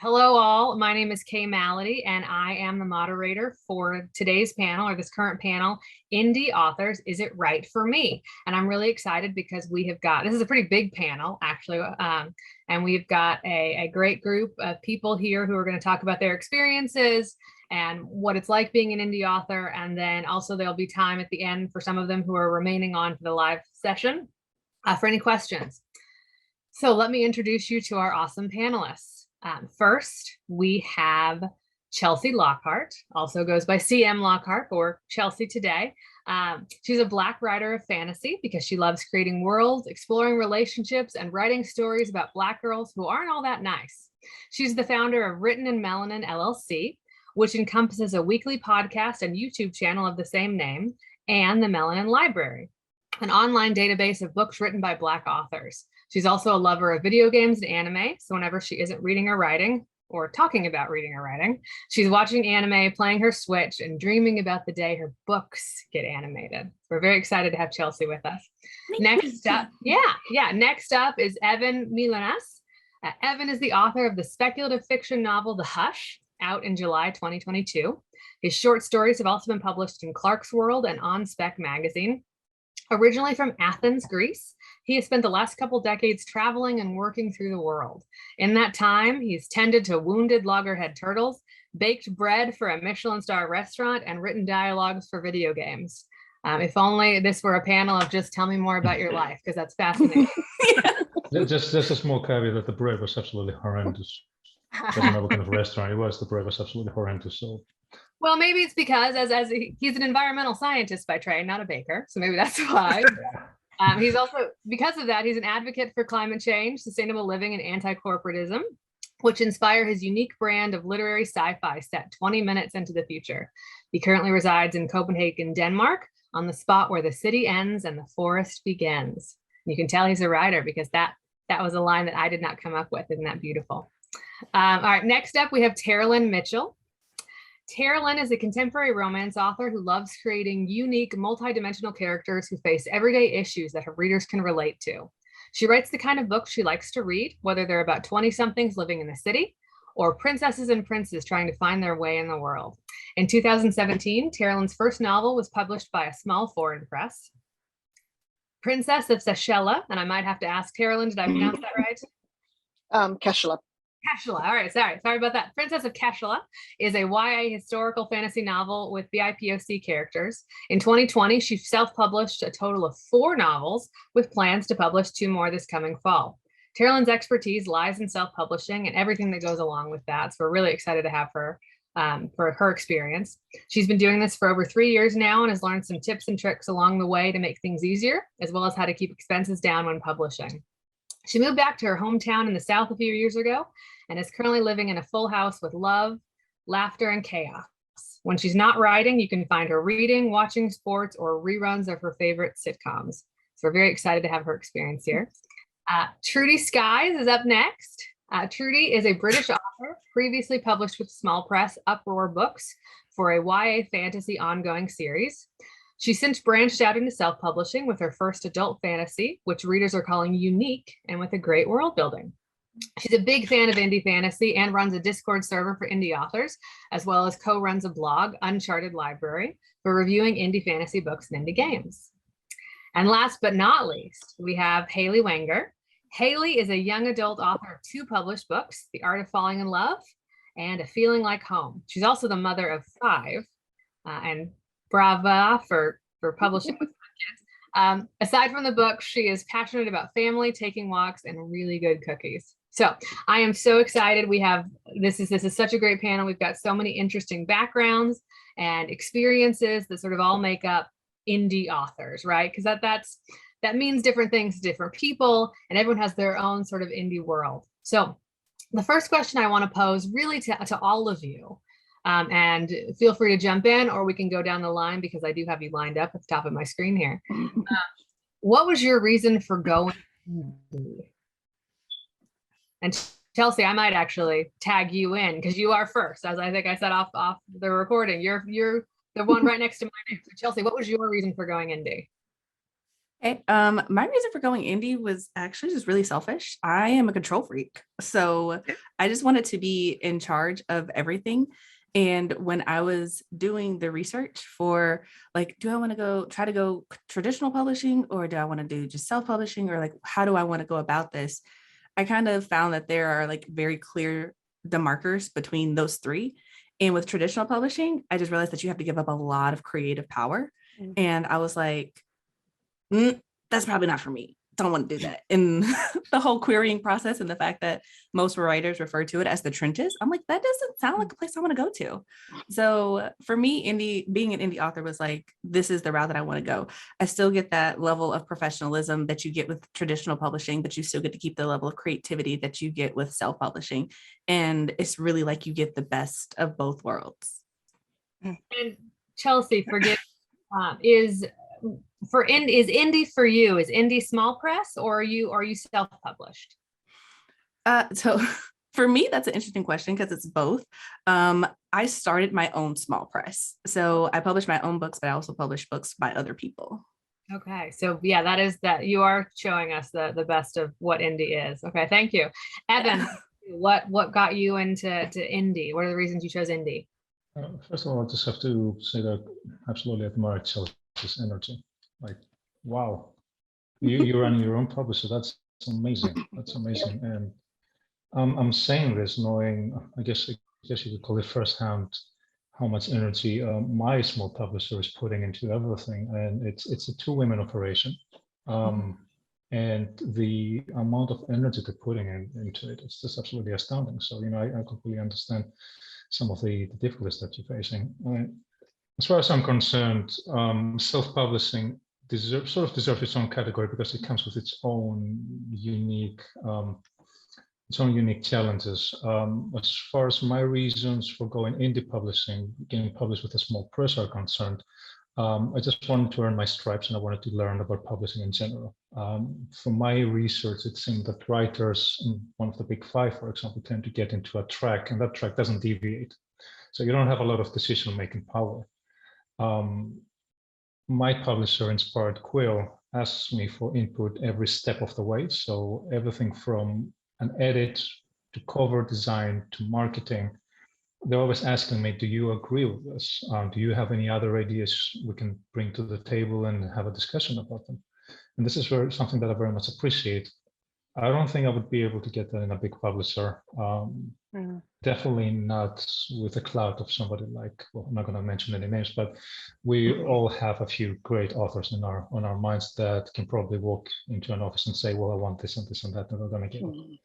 Hello all, my name is Malady and I am the moderator for today's panel, or this current panel, Indie Authors, Is It Right for Me? And I'm really excited because this is a pretty big panel actually, and we've got a great group of people here who are going to talk about their experiences and what it's like being an indie author. And then also there'll be time at the end for some of them who are remaining on for the live session for any questions. So let me introduce you to our awesome panelists. First, we have Chelsea Lockhart, also goes by CM Lockhart or Chelsea today. She's a Black writer of fantasy because she loves creating worlds, exploring relationships, and writing stories about Black girls who aren't all that nice. She's the founder of Written in Melanin LLC, which encompasses a weekly podcast and YouTube channel of the same name, and the Melanin Library, an online database of books written by Black authors. She's also a lover of video games and anime, so whenever she isn't reading or writing, or talking about reading or writing, she's watching anime, playing her Switch, and dreaming about the day her books get animated. We're very excited to have Chelsea with us. Next up is Evan Mylonas. Evan is the author of the speculative fiction novel The Hush, out in July 2022. His short stories have also been published in Clark's World and On Spec magazine. Originally from Athens, Greece, he has spent the last couple decades traveling and working through the world. In that time, he's tended to wounded loggerhead turtles, baked bread for a Michelin star restaurant, and written dialogues for video games. If only this were a panel of just tell me more about your life, because that's fascinating. Just a small caveat that the bread was absolutely horrendous. Doesn't know what kind of restaurant it was. The bread was absolutely horrendous. So. Well, maybe it's because as he's an environmental scientist by trade, not a baker. So maybe that's why. He's also, because of that, he's an advocate for climate change, sustainable living, and anti-corporatism, which inspire his unique brand of literary sci-fi set 20 minutes into the future. He currently resides in Copenhagen, Denmark, on the spot where the city ends and the forest begins. You can tell he's a writer because that was a line that I did not come up with. Isn't that beautiful? All right, next up, we have Teralyn Mitchell. Teralyn is a contemporary romance author who loves creating unique, multidimensional characters who face everyday issues that her readers can relate to. She writes the kind of books she likes to read, whether they're about 20-somethings living in the city or princesses and princes trying to find their way in the world. In 2017, Teralyn's first novel was published by a small foreign press, Princess of Keshala, and I might have to ask Teralyn, did I pronounce that right? Keshala. Keshala. All right, sorry about that. Princess of Keshala is a YA historical fantasy novel with BIPOC characters. In 2020, she self-published a total of 4 novels with plans to publish 2 more this coming fall. Teralyn's expertise lies in self-publishing and everything that goes along with that. So we're really excited to have her for her experience. She's been doing this for over 3 years now and has learned some tips and tricks along the way to make things easier, as well as how to keep expenses down when publishing. She moved back to her hometown in the South a few years ago and is currently living in a full house with love, laughter, and chaos. When she's not writing, you can find her reading, watching sports, or reruns of her favorite sitcoms. So we're very excited to have her experience here. Trudy Skies is up next. Trudy is a British author, previously published with small press Uproar Books for a YA fantasy ongoing series. She's since branched out into self-publishing with her first adult fantasy, which readers are calling unique and with a great world building. She's a big fan of indie fantasy and runs a Discord server for indie authors, as well as co-runs a blog, Uncharted Library, for reviewing indie fantasy books and indie games. And last but not least, we have Hailey Wenger. Hailey is a young adult author of 2 published books, The Art of Falling in Love and A Feeling Like Home. She's also the mother of 5, and brava for publishing with kids. Aside from the book, she is passionate about family, taking walks, and really good cookies. So I am so excited. This is such a great panel. We've got so many interesting backgrounds and experiences that sort of all make up indie authors, right? Because that means different things to different people, and everyone has their own sort of indie world. So the first question I want to pose really to all of you, and feel free to jump in, or we can go down the line because I do have you lined up at the top of my screen here. What was your reason for going indie? And Chelsea, I might actually tag you in because you are first, as I think I said off the recording. You're the one right next to my name. So Chelsea, what was your reason for going indie? Hey, my reason for going indie was actually just really selfish. I am a control freak. So I just wanted to be in charge of everything. And when I was doing the research for like, do I want to try to go traditional publishing, or do I want to do just self-publishing, or like, how do I want to go about this? I kind of found that there are like very clear demarkers between those three. And with traditional publishing, I just realized that you have to give up a lot of creative power. And I was like, that's probably not for me. Don't want to do that. And the whole querying process and the fact that most writers refer to it as the trenches, I'm like, that doesn't sound like a place I want to go to. So for me, being an indie author was like, this is the route that I want to go. I still get that level of professionalism that you get with traditional publishing, but you still get to keep the level of creativity that you get with self-publishing. And it's really like you get the best of both worlds. And Chelsea, forgive is indie for you? Is indie small press, or are you self-published? So for me, that's an interesting question because it's both. I started my own small press. So I publish my own books, but I also publish books by other people. Okay, so yeah, that you are showing us the best of what indie is. Okay, thank you. Evan, what got you into indie? What are the reasons you chose indie? First of all, I just have to say that I absolutely admire Chelsea's energy. Like, wow, you're running your own publisher. That's amazing. That's amazing. And I'm saying this knowing, I guess you could call it firsthand, how much energy my small publisher is putting into everything. And it's a two-women operation. And the amount of energy they're putting into it, it's just absolutely astounding. So, I completely understand some of the difficulties that you're facing. As far as I'm concerned, self-publishing deserves its own category because it comes with its own unique challenges. As far as my reasons for going indie publishing, getting published with a small press are concerned, I just wanted to earn my stripes and I wanted to learn about publishing in general. From my research, it seemed that writers in one of the big five, for example, tend to get into a track and that track doesn't deviate. So you don't have a lot of decision-making power. My publisher, Inspired Quill, asks me for input every step of the way. So everything from an edit to cover design to marketing, they're always asking me, do you agree with this? Do you have any other ideas we can bring to the table and have a discussion about them? And this is something that I very much appreciate. I don't think I would be able to get that in a big publisher. Definitely not with the clout of somebody like, well, I'm not going to mention any names, but we all have a few great authors on our minds that can probably walk into an office and say, well, I want this and this and that, and they're going to get it.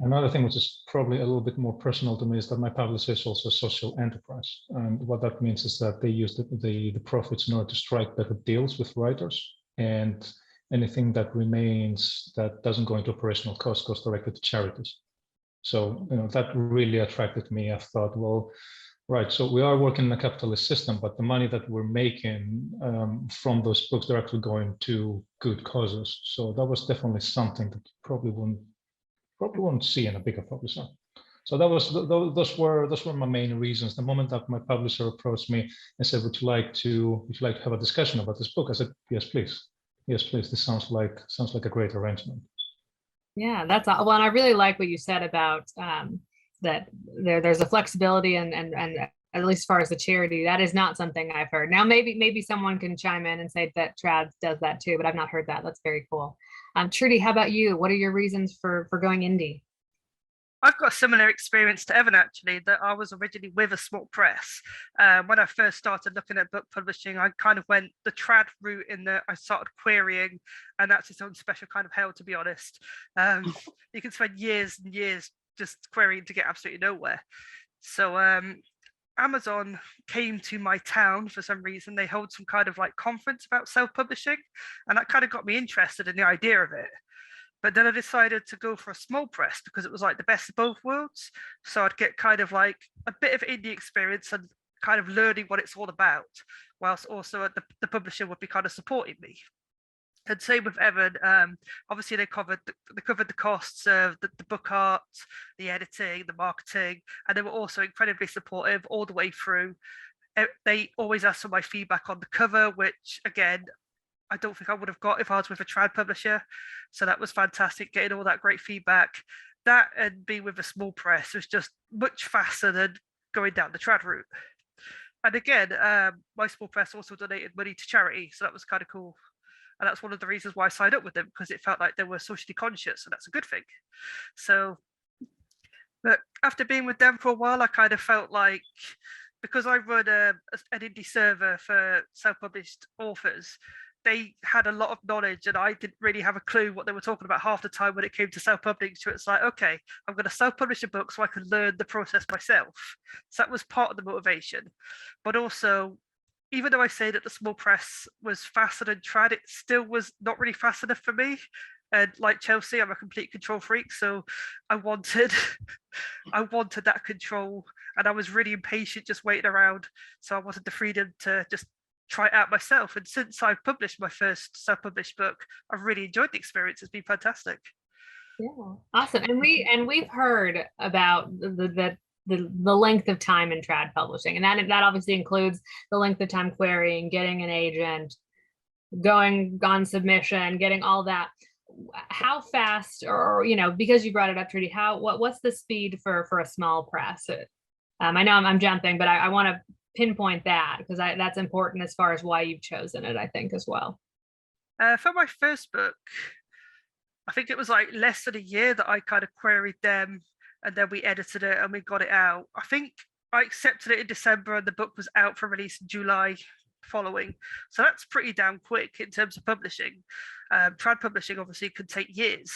Another thing which is probably a little bit more personal to me is that my publisher is also a social enterprise. And what that means is that they use the profits in order to strike better deals with writers, and anything that remains that doesn't go into operational costs goes directly to charities. So that really attracted me. I thought, well, right, so we are working in a capitalist system, but the money that we're making from those books, they're actually going to good causes. So that was definitely something that you probably won't see in a bigger publisher. So those were my main reasons. The moment that my publisher approached me and said, would you like to have a discussion about this book? I said, yes, please. Yes, please. This sounds like a great arrangement. Yeah, that's well, and I really like what you said about that there's a flexibility and at least as far as the charity, that is not something I've heard. Now maybe someone can chime in and say that Trad does that too, but I've not heard that. That's very cool. Trudy, how about you? What are your reasons for going indie? I've got a similar experience to Evan, actually, that I was originally with a small press. When I first started looking at book publishing, I kind of went the trad route in that I started querying, and that's its own special kind of hell, to be honest. You can spend years and years just querying to get absolutely nowhere. So Amazon came to my town for some reason. They held some kind of like conference about self-publishing, and that kind of got me interested in the idea of it. But then I decided to go for a small press because it was like the best of both worlds. So I'd get kind of like a bit of indie experience and kind of learning what it's all about, whilst also the publisher would be kind of supporting me. And same with Evan. Obviously, they covered the costs of the book art, the editing, the marketing, and they were also incredibly supportive all the way through. They always ask for my feedback on the cover, which again, I don't think I would have got if I was with a trad publisher. So that was fantastic, getting all that great feedback. That and being with a small press was just much faster than going down the trad route. And again, my small press also donated money to charity, so that was kind of cool. And that's one of the reasons why I signed up with them, because it felt like they were socially conscious, and that's a good thing. So, but after being with them for a while, I kind of felt like, because I run an indie server for self-published authors, they had a lot of knowledge and I didn't really have a clue what they were talking about half the time when it came to self-publishing. So it's like, okay, I'm going to self-publish a book so I can learn the process myself. So that was part of the motivation. But also, even though I say that the small press was faster than trad, it still was not really fast enough for me. And like Chelsea, I'm a complete control freak. So I wanted that control, and I was really impatient just waiting around. So I wanted the freedom to just try it out myself. And since I've published my first self-published book, I've really enjoyed the experience. It's been fantastic. Yeah, awesome. And we've heard about the length of time in trad publishing, and that obviously includes the length of time querying, getting an agent, going on submission, getting all that. How fast, or because you brought it up, Trudy, what's the speed for a small press? I know I'm jumping, but I want to pinpoint that because that's important as far as why you've chosen it, I think, as well. For my first book, I think it was like less than a year that I kind of queried them, and then we edited it and we got it out. I think I accepted it in December and the book was out for release in July following. So that's pretty damn quick in terms of publishing. Trad publishing obviously can take years.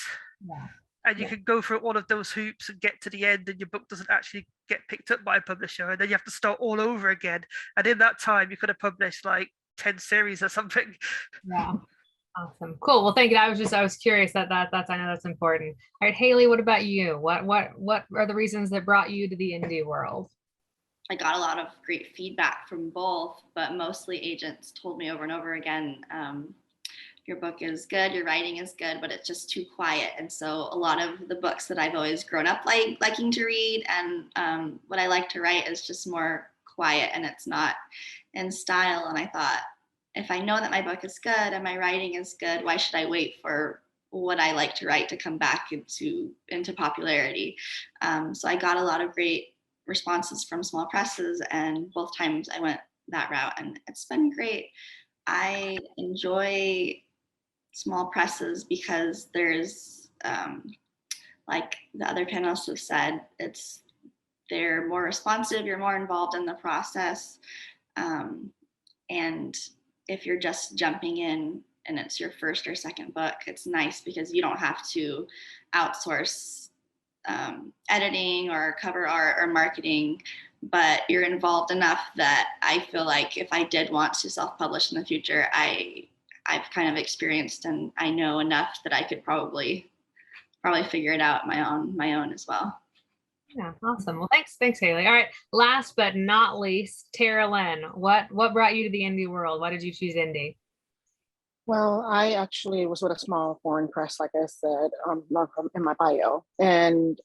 Yeah. And you can go through all of those hoops and get to the end and your book doesn't actually get picked up by a publisher, and then you have to start all over again. And in that time, you could have published like 10 series or something. Yeah. Awesome. Cool. Well, thank you. I was curious that's I know that's important. All right, Hailey, what about you? What are the reasons that brought you to the indie world? I got a lot of great feedback from both, but mostly agents told me over and over again, your book is good, your writing is good, but it's just too quiet. And so a lot of the books that I've always grown up liking to read and what I like to write is just more quiet and it's not in style. And I thought, if I know that my book is good and my writing is good, why should I wait for what I like to write to come back into popularity? So I got a lot of great responses from small presses, and both times I went that route, and it's been great. I enjoy small presses because there's, like the other panelists have said, they're more responsive, you're more involved in the process, and if you're just jumping in and it's your first or second book, it's nice because you don't have to outsource editing or cover art or marketing, but you're involved enough that I feel like if I did want to self-publish in the future, I've kind of experienced and I know enough that I could probably figure it out on my own as well. Yeah, awesome. Well, thanks, Hailey. All right, last but not least, Teralyn, what brought you to the indie world? Why did you choose indie? Well, I actually was with a small foreign press, like I said, in my bio, and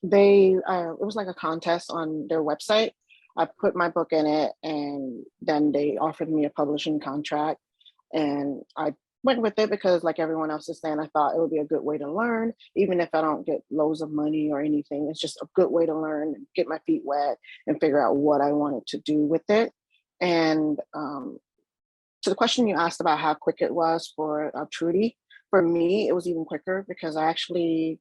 it was like a contest on their website. I put my book in it, and then they offered me a publishing contract, and I went with it because, like everyone else is saying, I thought it would be a good way to learn, even if I don't get loads of money or anything. It's just a good way to learn, get my feet wet, and figure out what I wanted to do with it. And to the question you asked about how quick it was for Trudy, for me, it was even quicker because I actually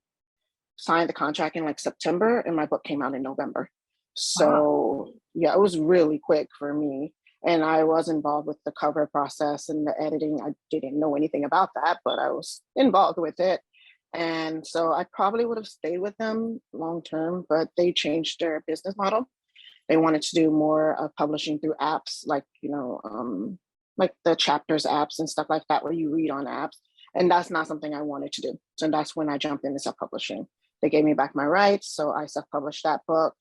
signed the contract in like September and my book came out in November. So yeah, it was really quick for me. And I was involved with the cover process and the editing. I didn't know anything about that, but I was involved with it. And so I probably would have stayed with them long term, but they changed their business model. They wanted to do more publishing through apps, like, like the chapters apps and stuff like that, where you read on apps. And that's not something I wanted to do. So that's when I jumped into self-publishing. They gave me back my rights, so I self-published that book.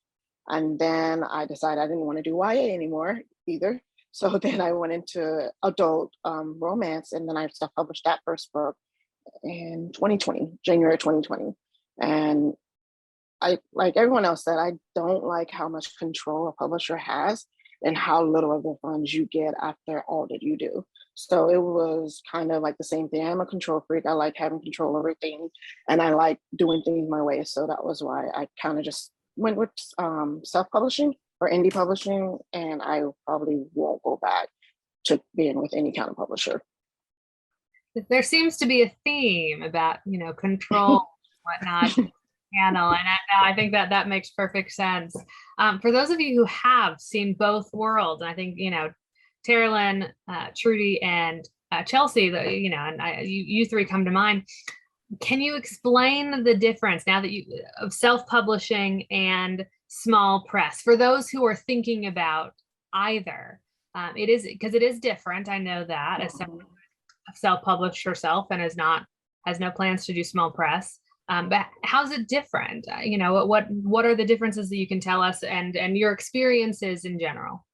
And then I decided I didn't want to do YA anymore either. So then I went into adult romance, and then I self-published that first book in 2020, January 2020. And I, like everyone else said, I don't like how much control a publisher has. and how little of the funds you get after all that you do. So it was kind of like the same thing. I'm a control freak. I like having control over things, and I like doing things my way. So that was why I kind of just went with self-publishing or indie publishing, and I probably won't go back to being with any kind of publisher. There seems to be a theme about, control, whatnot, panel, and I think that makes perfect sense. For those of you who have seen both worlds, and I think, Teralyn, Trudy, and Chelsea, you three come to mind. Can you explain the difference now that of self-publishing and small press for those who are thinking about either? It is different. I know that as someone self-published herself and has no plans to do small press. But how's it different? What are the differences that you can tell us and your experiences in general?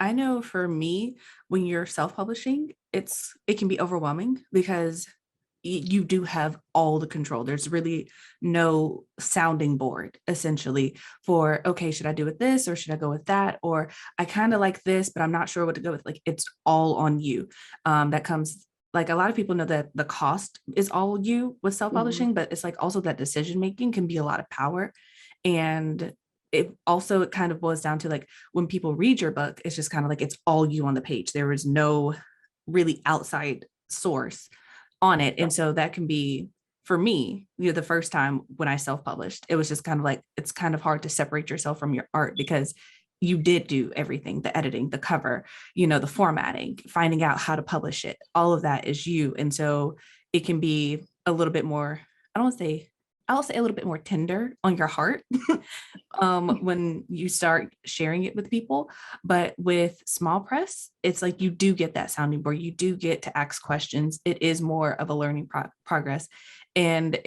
I know for me, when you're self-publishing, it can be overwhelming because you do have all the control. There's really no sounding board essentially for, okay, should I do with this or should I go with that? Or I kind of like this, but I'm not sure what to go with. Like, it's all on you. That comes, like, a lot of people know that the cost is all you with self-publishing, but it's like also that decision-making can be a lot of power. And it kind of boils down to, like, when people read your book, it's just kind of like, it's all you on the page. There is no really outside source on it. And so that can be, for me, the first time when I self-published, it was just kind of like, it's kind of hard to separate yourself from your art because you did do everything, the editing, the cover, the formatting, finding out how to publish it. All of that is you. And so it can be a little bit more, I'll say a little bit more tender on your heart when you start sharing it with people. But with small press, it's like you do get that sounding board. You do get to ask questions. It is more of a learning progress. And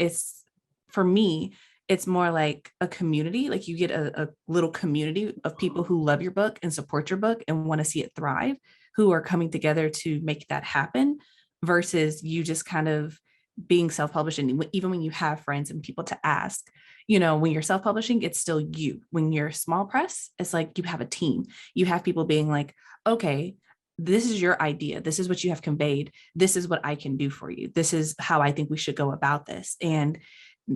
for me, it's more like a community. Like, you get a little community of people who love your book and support your book and want to see it thrive, who are coming together to make that happen, versus you just kind of being self-publishing. Even when you have friends and people to ask, when you're self-publishing, it's still you. When you're small press, it's like you have a team. You have people being like, okay, this is your idea. This is what you have conveyed. This is what I can do for you. This is how I think we should go about this. And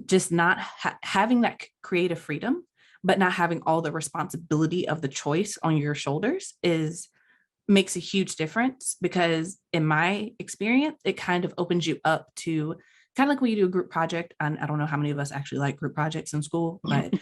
just not having that creative freedom, but not having all the responsibility of the choice on your shoulders makes a huge difference, because in my experience, it kind of opens you up to kind of like when you do a group project. And I don't know how many of us actually like group projects in school, but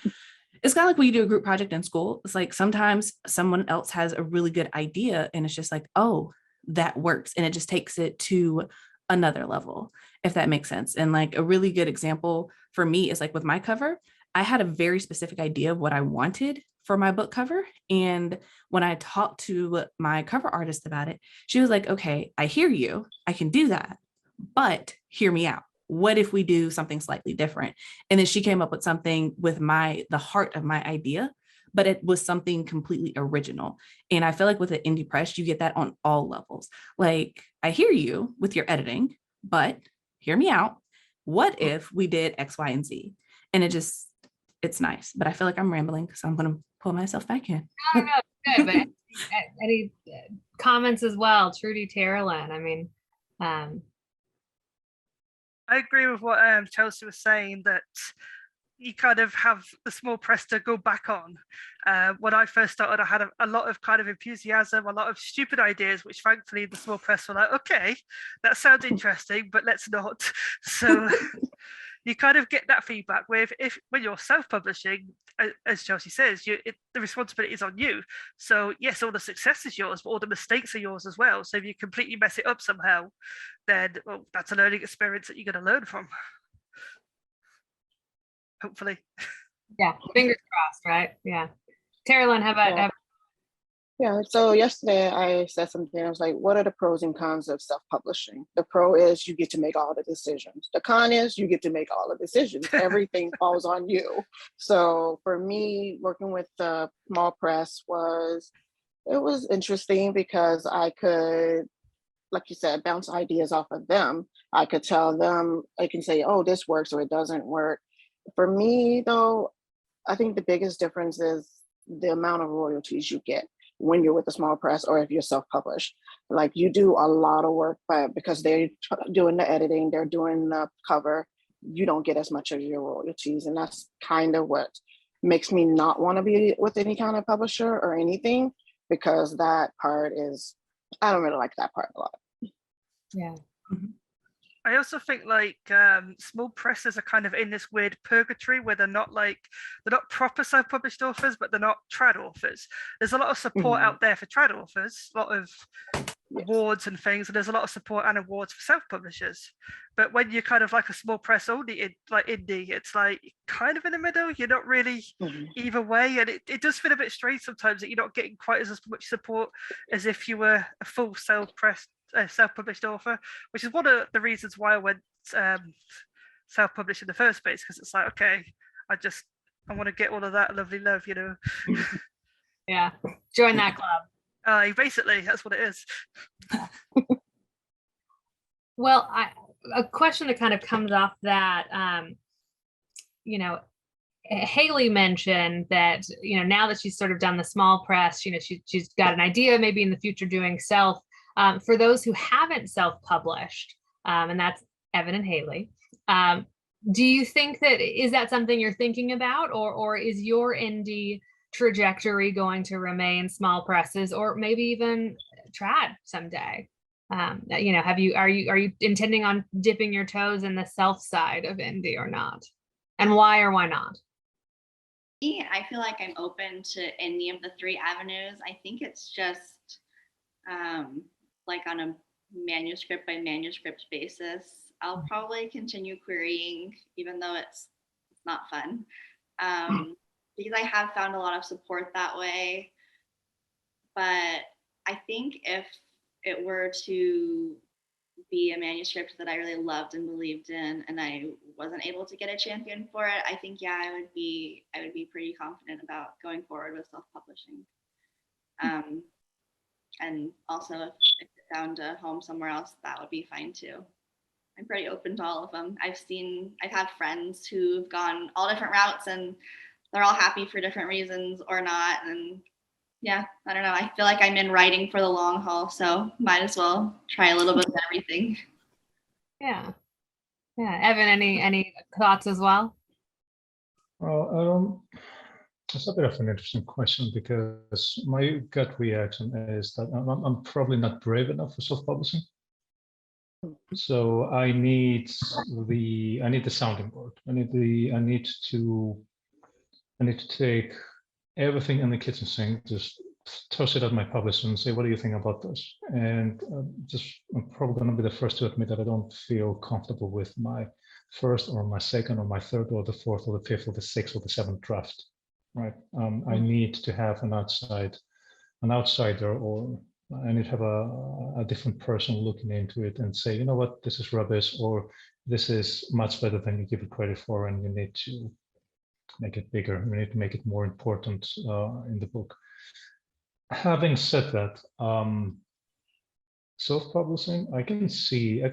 it's kind of like when you do a group project in school. It's like sometimes someone else has a really good idea and it's just like, oh, that works. And it just takes it to another level, if that makes sense. And like a really good example for me is like with my cover, I had a very specific idea of what I wanted for my book cover. And when I talked to my cover artist about it, she was like, okay, I hear you. I can do that, but hear me out. What if we do something slightly different? And then she came up with something with the heart of my idea, but it was something completely original. And I feel like with an indie press, you get that on all levels. Like, I hear you with your editing, but hear me out. What if we did X, Y, and Z? And it's nice, but I feel like I'm rambling, so I'm going to pull myself back in. No, good. But any comments as well, Trudy, Teralyn? I mean, I agree with what Chelsea was saying, that you kind of have the small press to go back on. When I first started, I had a lot of kind of enthusiasm, a lot of stupid ideas, which thankfully the small press were like, okay, that sounds interesting, but let's not. So you kind of get that feedback with, when you're self-publishing, as Chelsea says, the responsibility is on you. So yes, all the success is yours, but all the mistakes are yours as well. So if you completely mess it up somehow, then that's a learning experience that you're going to learn from. Hopefully. Yeah, fingers crossed, right? Yeah. Teralyn, how about Yeah, so yesterday I said something. I was like, what are the pros and cons of self-publishing? The pro is you get to make all the decisions. The con is you get to make all the decisions. Everything falls on you. So for me, working with the small press was interesting because I could, like you said, bounce ideas off of them. I could tell them, I can say, oh, this works or it doesn't work. For me, though, I think the biggest difference is the amount of royalties you get when you're with a small press or if you're self-published. Like you do a lot of work, but because they're doing the editing, they're doing the cover, you don't get as much of your royalties. And that's kind of what makes me not want to be with any kind of publisher or anything, because that part is, I don't really like that part a lot. Yeah. I also think like small presses are kind of in this weird purgatory where they're not proper self-published authors, but they're not trad authors. There's a lot of support out there for trad authors, a lot of awards and things, and there's a lot of support and awards for self-publishers. But when you're kind of like a small press only, like indie, it's like kind of in the middle. You're not really either way, and it does feel a bit strange sometimes that you're not getting quite as much support as if you were a full self-published author, which is one of the reasons why I went self-published in the first place, because it's like, okay, I want to get all of that lovely love, you know. Yeah, join that club. Basically, that's what it is. Well, a question that kind of comes off that, you know, Hailey mentioned that, you know, now that she's sort of done the small press, you know, she's got an idea maybe in the future doing self. For those who haven't self-published, and that's Evan and Hailey, do you think is that something you're thinking about, or is your indie trajectory going to remain small presses, or maybe even trad someday? You know, are you intending on dipping your toes in the self side of indie or not, and why or why not? I feel like I'm open to any of the three avenues. I think it's just like on a manuscript by manuscript basis. I'll probably continue querying, even though it's not fun, because I have found a lot of support that way. But I think if it were to be a manuscript that I really loved and believed in, and I wasn't able to get a champion for it, I think, yeah, I would be pretty confident about going forward with self-publishing. And also if it found a home somewhere else, that would be fine too. I'm pretty open to all of them. I've had friends who've gone all different routes and they're all happy for different reasons or not. And yeah, I don't know. I feel like I'm in writing for the long haul, so might as well try a little bit of everything. Yeah. Evan, any thoughts as well? Well, it's a bit of an interesting question, because my gut reaction is that I'm probably not brave enough for self-publishing. So I need the sounding board. I need to take everything in the kitchen sink, just toss it at my publisher and say, what do you think about this? And I'm probably going to be the first to admit that I don't feel comfortable with my first or my second or my third or the fourth or the fifth or the sixth or the seventh draft, right? I need to have an outsider, or I need to have a different person looking into it and say, you know what, this is rubbish, or this is much better than you give it credit for, and you need to make it bigger. We need to make it more important in the book. Having said that, self-publishing, I can see a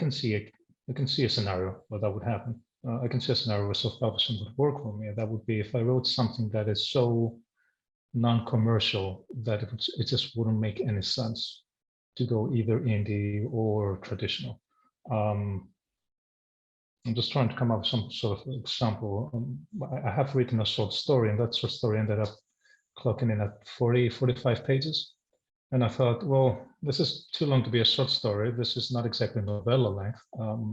scenario where that would happen. I can see a scenario where self-publishing would work for me. And that would be if I wrote something that is so non-commercial that it just wouldn't make any sense to go either indie or traditional. I'm just trying to come up with some sort of example. I have written a short story, and that short story ended up clocking in at 45 pages. And I thought, well, this is too long to be a short story. This is not exactly novella length.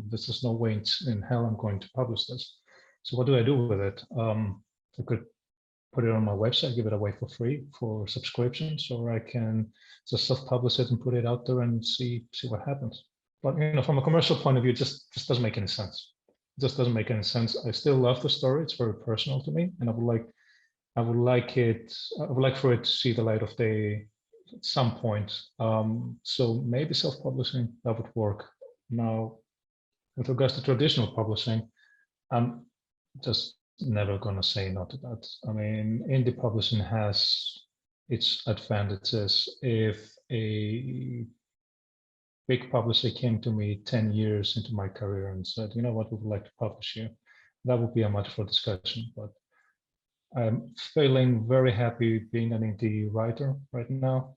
This is no way in hell I'm going to publish this. So what do I do with it? I could put it on my website, give it away for free for subscriptions, or I can just self-publish it and put it out there and see what happens. But you know, from a commercial point of view, it just doesn't make any sense. It just doesn't make any sense. I still love the story. It's very personal to me, and I would like for it to see the light of day at some point. So maybe self-publishing, that would work. Now, with regards to traditional publishing, I'm just never gonna say no to that. I mean, indie publishing has its advantages. If a big publisher came to me 10 years into my career and said, you know what, we would like to publish you, that would be a much for discussion. But I'm feeling very happy being an indie writer right now.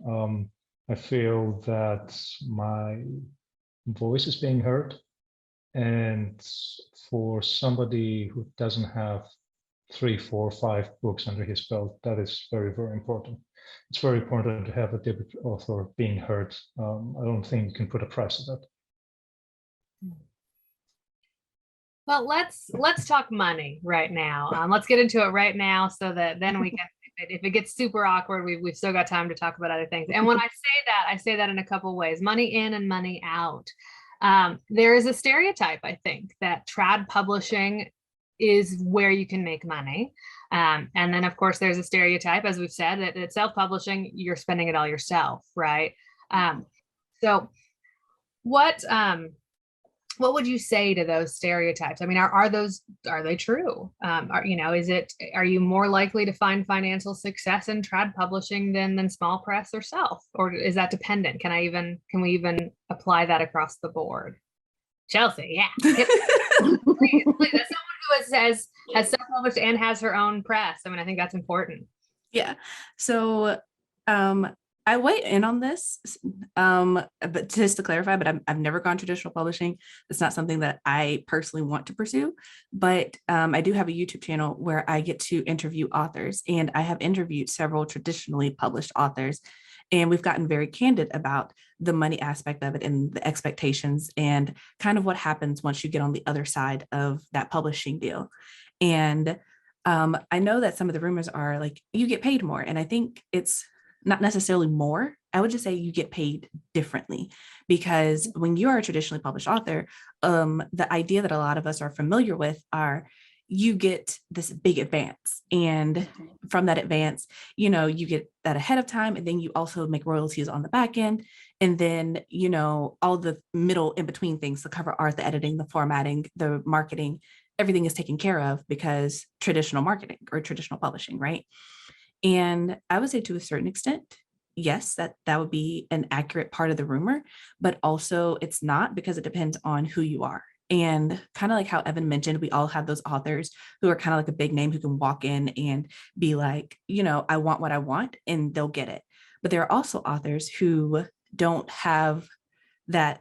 I feel that my voice is being heard. And for somebody who doesn't have 3, 4, 5 books under his belt, that is very, very important. It's very important to have a debut author being heard. I don't think you can put a price on that. Well, let's talk money right now. Let's get into it right now so that then we can, if it gets super awkward, we've still got time to talk about other things. And when I say that in a couple ways: money in and money out. There is a stereotype, I think, that trad publishing is where you can make money. And then, of course, there's a stereotype, as we've said, that self-publishing, you're spending it all yourself, right? So what would you say to those stereotypes? I mean, are they true? Are you more likely to find financial success in trad publishing than small press or self, or is that dependent? Can we even apply that across the board? Chelsea, yeah. Please, as someone who has self-published and has her own press, I mean, I think that's important. Yeah. So I weigh in on this, but just to clarify, but I've never gone traditional publishing. It's not something that I personally want to pursue, but I do have a YouTube channel where I get to interview authors, and I have interviewed several traditionally published authors, and we've gotten very candid about the money aspect of it and the expectations and kind of what happens once you get on the other side of that publishing deal. And I know that some of the rumors are like, you get paid more, and I think it's not necessarily more. I would just say you get paid differently, because when you are a traditionally published author, the idea that a lot of us are familiar with are you get this big advance, and from that advance, you get that ahead of time, and then you also make royalties on the back end, and then all the middle in between things, the cover art, the editing, the formatting, the marketing, everything is taken care of because traditional marketing or traditional publishing, right? And I would say to a certain extent, yes, that would be an accurate part of the rumor, but also it's not, because it depends on who you are. And kind of like how Evan mentioned, we all have those authors who are kind of like a big name who can walk in and be like, I want what I want, and they'll get it. But there are also authors who don't have that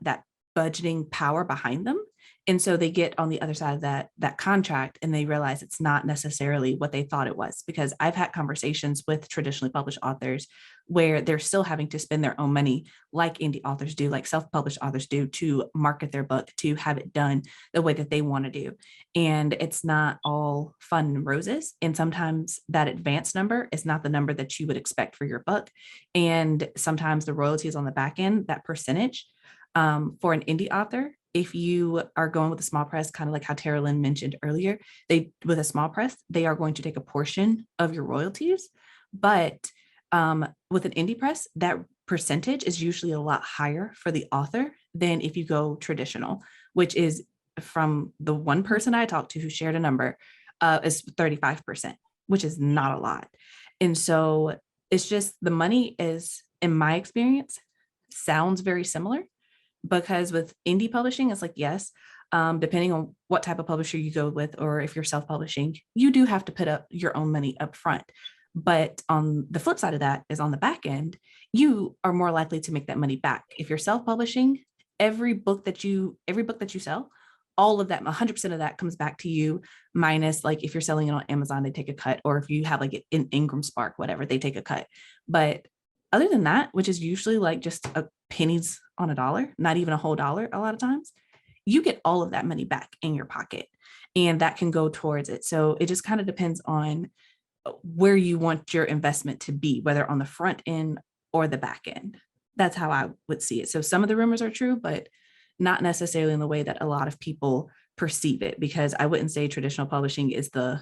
budgeting power behind them. And so they get on the other side of that contract, and they realize it's not necessarily what they thought it was. Because I've had conversations with traditionally published authors where they're still having to spend their own money, like indie authors do, like self-published authors do, to market their book, to have it done the way that they want to do. And it's not all fun and roses. And sometimes that advance number is not the number that you would expect for your book. And sometimes the royalties on the back end, that percentage, for an indie author, if you are going with a small press, kind of like how Teralyn mentioned earlier, with a small press, they are going to take a portion of your royalties. But with an indie press, that percentage is usually a lot higher for the author than if you go traditional, which is, from the one person I talked to who shared a number, is 35%, which is not a lot. And so it's just, the money is, in my experience, sounds very similar. Because with indie publishing, it's like, yes, depending on what type of publisher you go with, or if you're self-publishing, you do have to put up your own money up front. But on the flip side of that is, on the back end, you are more likely to make that money back. If you're self-publishing, every book that you sell, all of that, 100% of that comes back to you, minus like if you're selling it on Amazon, they take a cut, or if you have like an Ingram Spark, whatever, they take a cut. But other than that, which is usually like just pennies on a dollar, not even a whole dollar a lot of times, you get all of that money back in your pocket, and that can go towards it. So it just kind of depends on where you want your investment to be, whether on the front end or the back end. That's how I would see it. So some of the rumors are true, but not necessarily in the way that a lot of people perceive it, because I wouldn't say traditional publishing is the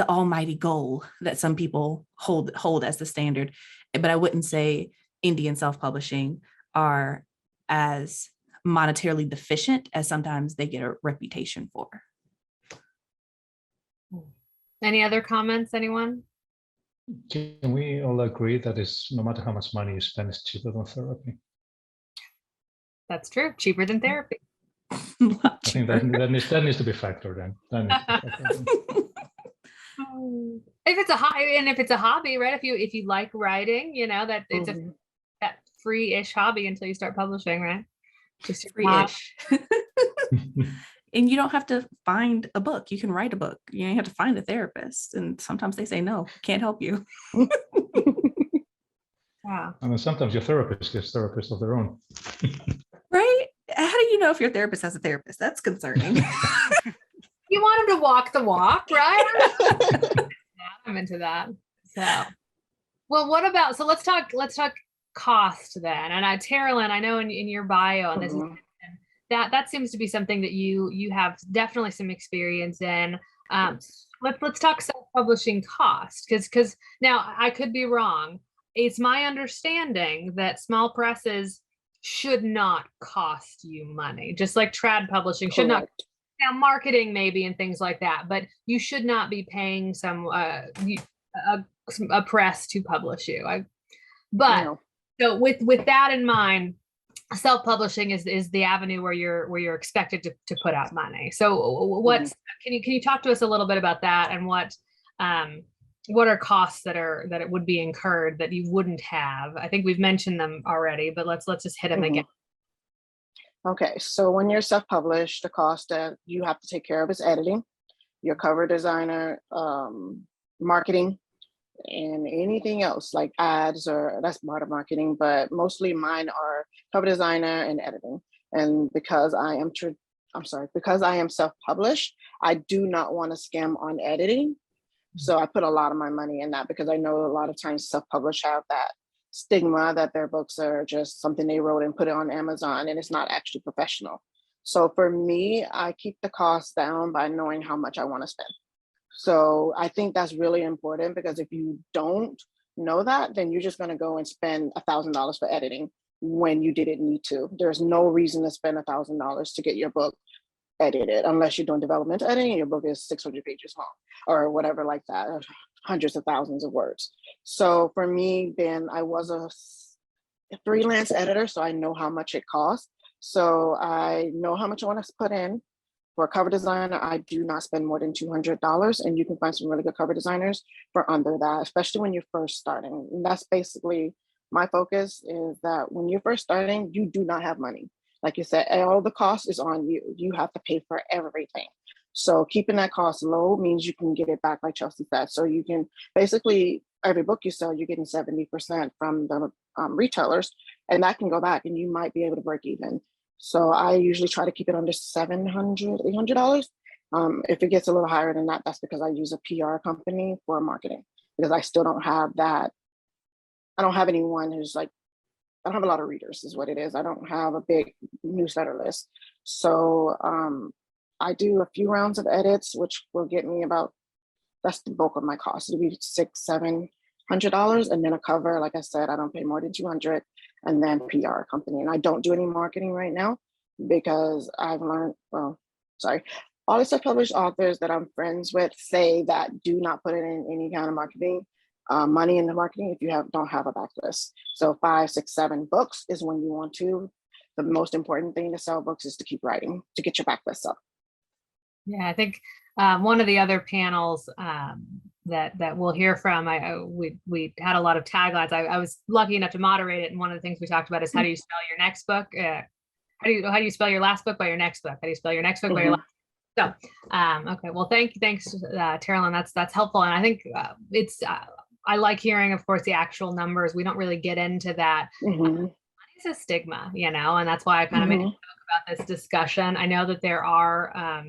almighty goal that some people hold as the standard. But I wouldn't say indie and self-publishing are as monetarily deficient as sometimes they get a reputation for. Any other comments, anyone? Can we all agree that is, no matter how much money you spend, it's cheaper than therapy? That's true. Cheaper than therapy. I think that needs to be factored in. If it's a hobby, and if it's a hobby, right? If you like writing, you know that it's a Mhm. that free-ish hobby until you start publishing, right? Just your hobby. Free-ish. And you don't have to find a book. You can write a book. You don't have to find a therapist. And sometimes they say, no, can't help you. Wow. And then sometimes your therapist gets therapists of their own. Right? How do you know if your therapist has a therapist? That's concerning. You want him to walk the walk, right? I'm into that. So, well, what about, so let's talk cost then. And Teralyn, I know in your bio, and this is Mhm. that seems to be something that you have definitely some experience in. Let's talk self-publishing cost, because now I could be wrong. It's my understanding that small presses should not cost you money, just like trad publishing should not. Correct. Now, marketing maybe and things like that, but you should not be paying a press to publish you. But No. so with that in mind, self-publishing is the avenue where you're expected to put out money. So what's can you talk to us a little bit about that, and what are costs that it would be incurred that you wouldn't have? I think we've mentioned them already, but let's just hit them again. Okay, so when you're self-published, the cost that you have to take care of is editing, your cover designer, marketing, and anything else like ads, or that's part of marketing, but mostly mine are cover designer and editing. And because I am self-published, I do not want to scam on editing. So I put a lot of my money in that, because I know a lot of times self-published have that stigma that their books are just something they wrote and put it on Amazon, and it's not actually professional. So for me, I keep the costs down by knowing how much I want to spend. So I think that's really important, because if you don't know that, then you're just going to go and spend $1,000 for editing when you didn't need to. There's no reason to spend $1,000 to get your book edited, unless you're doing developmental editing and your book is 600 pages long or whatever like that, or hundreds of thousands of words. So for me, then I was a freelance editor, so I know how much it costs. So I know how much I want to put in. For a cover designer, I do not spend more than $200, and you can find some really good cover designers for under that, especially when you're first starting. And that's basically my focus, is that when you're first starting, you do not have money. Like you said, all the cost is on you. You have to pay for everything. So keeping that cost low means you can get it back, like Chelsea said. So you can basically, every book you sell, you're getting 70% from the retailers, and that can go back, and you might be able to break even. So I usually try to keep it under $700, $800. If it gets a little higher than that, that's because I use a PR company for marketing, because I still don't have that. I don't have anyone who's like, I don't have a lot of readers is what it is. I don't have a big newsletter list. So I do a few rounds of edits, which will get me about, that's the bulk of my cost. It'll be $600-700. And then a cover, like I said, I don't pay more than $200. And then PR company. And I don't do any marketing right now, because I've learned, all the self-published authors that I'm friends with say that do not put it in any kind of marketing, money in the marketing if you don't have a backlist. So 5, 6, 7 books is when you want to. The most important thing to sell books is to keep writing, to get your backlist up. Yeah, I think one of the other panels that we'll hear from, we had a lot of taglines. I was lucky enough to moderate it, and one of the things we talked about is how do you spell your next book? How do you spell your last book by your next book? How do you spell your next book by your last? So, okay, well, thanks, Teralyn. That's helpful, and I think it's. I like hearing, of course, the actual numbers. We don't really get into that. It's a stigma, and that's why I kind of made a joke about this discussion. I know that there are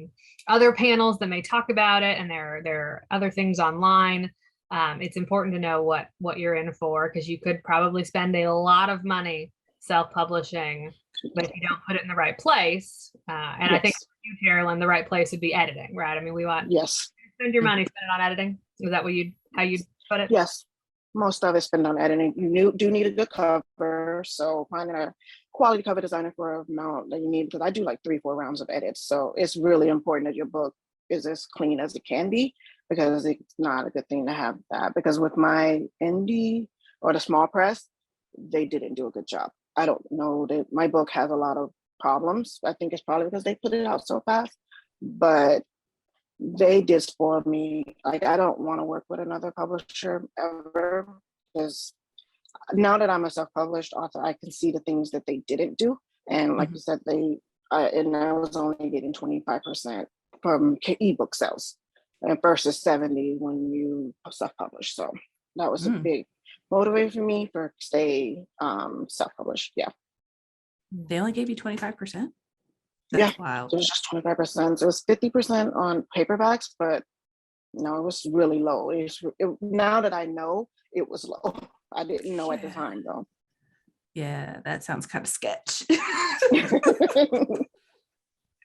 other panels that may talk about it, and there are other things online. It's important to know what you're in for, because you could probably spend a lot of money self-publishing, but if you don't put it in the right place, and I think for you, Teralyn, the right place would be editing, right? I mean, we want spend your money, spend it on editing. Is that how you put it? Yes, most of it's spent on editing. You do need a good cover, so finding a quality cover designer for an amount that you need, because I do like 3-4 rounds of edits. So it's really important that your book is as clean as it can be, because it's not a good thing to have that. Because with my indie or the small press, they didn't do a good job. I don't know that my book has a lot of problems. I think it's probably because they put it out so fast, but they did spoil me. Like, I don't want to work with another publisher ever, because now that I'm a self-published author, I can see the things that they didn't do. And like you said, and I was only getting 25% from ebook sales versus 70 when you self-publish. So that was a big motivator for me for stay self-published. Yeah. They only gave you 25%? Yeah, That's wild. it was just 25%. It was 50% on paperbacks, but no, it was really low. Now that I know, it was low. I didn't know at the time though. Yeah, that sounds kind of sketch.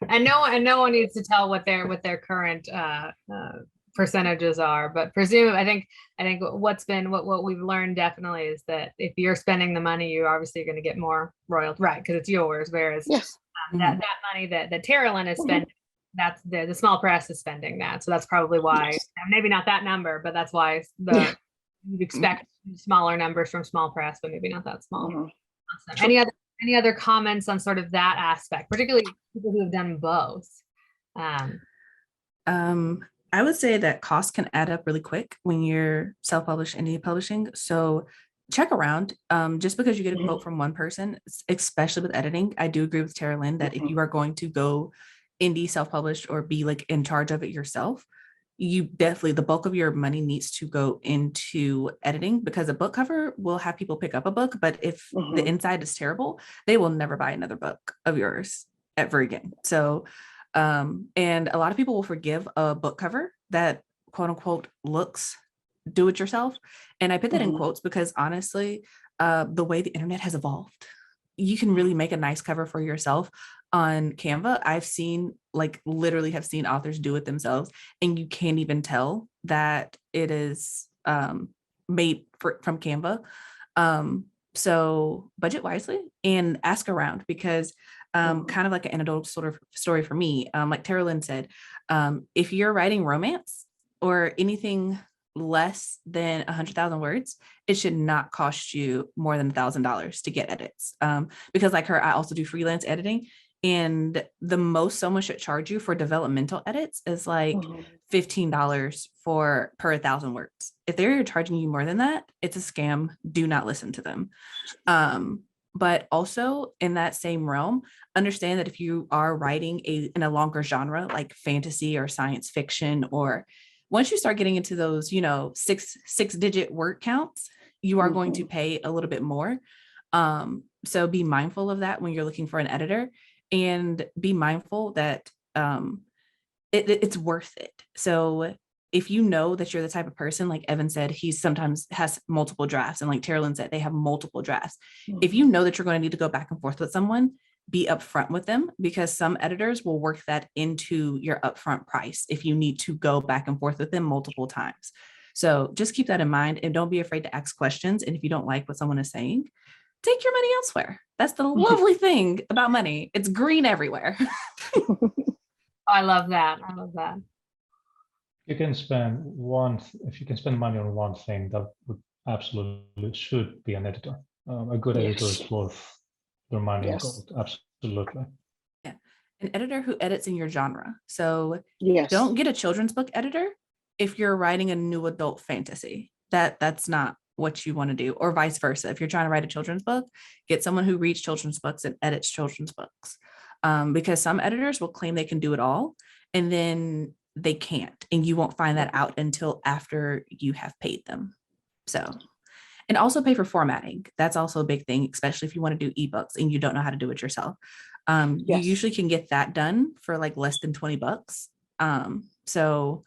And no one needs to tell what their current percentages are, but I think what we've learned definitely is that if you're spending the money, you're obviously going to get more royalties, right? Because it's yours. Whereas yes. that money that Teralyn is spending, that's the small press is spending that. So that's probably why, maybe not that number, but that's why you'd expect smaller numbers from small press, but maybe not that small. Awesome. Any other comments on sort of that aspect, particularly people who have done both? I would say that costs can add up really quick when you're self-published indie publishing. So check around. Just because you get a quote from one person, especially with editing, I do agree with Teralyn that if you are going to go indie self-published or be like in charge of it yourself, you definitely, the bulk of your money needs to go into editing, because a book cover will have people pick up a book, but if the inside is terrible, they will never buy another book of yours ever again. So, and a lot of people will forgive a book cover that quote unquote looks do it yourself. And I put that in quotes because honestly, the way the internet has evolved, you can really make a nice cover for yourself on Canva. I've seen, like, literally have seen authors do it themselves, and you can't even tell that it is made from Canva. So budget wisely and ask around, because kind of like an anecdotal sort of story for me, like Teralyn said, if you're writing romance or anything less than 100,000 words, it should not cost you more than $1,000 to get edits. Because like her, I also do freelance editing, and the most someone should charge you for developmental edits is like $15 per 1,000 words. If they're charging you more than that, it's a scam. Do not listen to them. But also in that same realm, understand that if you are writing in a longer genre like fantasy or science fiction, or once you start getting into those, six-digit word counts, you are going to pay a little bit more. So be mindful of that when you're looking for an editor, and be mindful that it's worth it. So if you know that you're the type of person, like Evan said, he sometimes has multiple drafts, and like Teralyn said, they have multiple drafts. If you know that you're going to need to go back and forth with someone, be upfront with them, because some editors will work that into your upfront price if you need to go back and forth with them multiple times. So just keep that in mind, and don't be afraid to ask questions. And if you don't like what someone is saying, take your money elsewhere. That's the lovely thing about money. It's green everywhere. I love that. I love that. You can spend if you can spend money on one thing, that would absolutely should be an editor. A good editor is worth their money in gold. Absolutely. Yeah. An editor who edits in your genre. So Yes. Don't get a children's book editor if you're writing a new adult fantasy. That's not what you want to do, or vice versa. If you're trying to write a children's book, get someone who reads children's books and edits children's books. Because some editors will claim they can do it all, and then they can't, and you won't find that out until after you have paid them. So, and also pay for formatting. That's also a big thing, especially if you want to do ebooks and you don't know how to do it yourself. You usually can get that done for like less than $20. So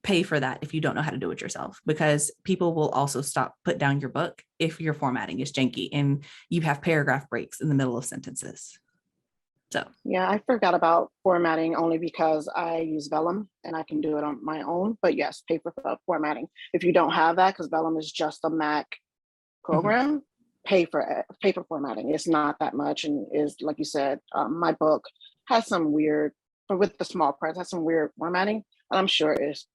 pay for that if you don't know how to do it yourself, because people will also put down your book if your formatting is janky and you have paragraph breaks in the middle of sentences. So yeah, I forgot about formatting only because I use Vellum and I can do it on my own. But yes, pay for formatting. If you don't have that, because Vellum is just a Mac program, pay for formatting. It's not that much, and is, like you said, my book has some weird, but with the small press, has some weird formatting, and I'm sure it's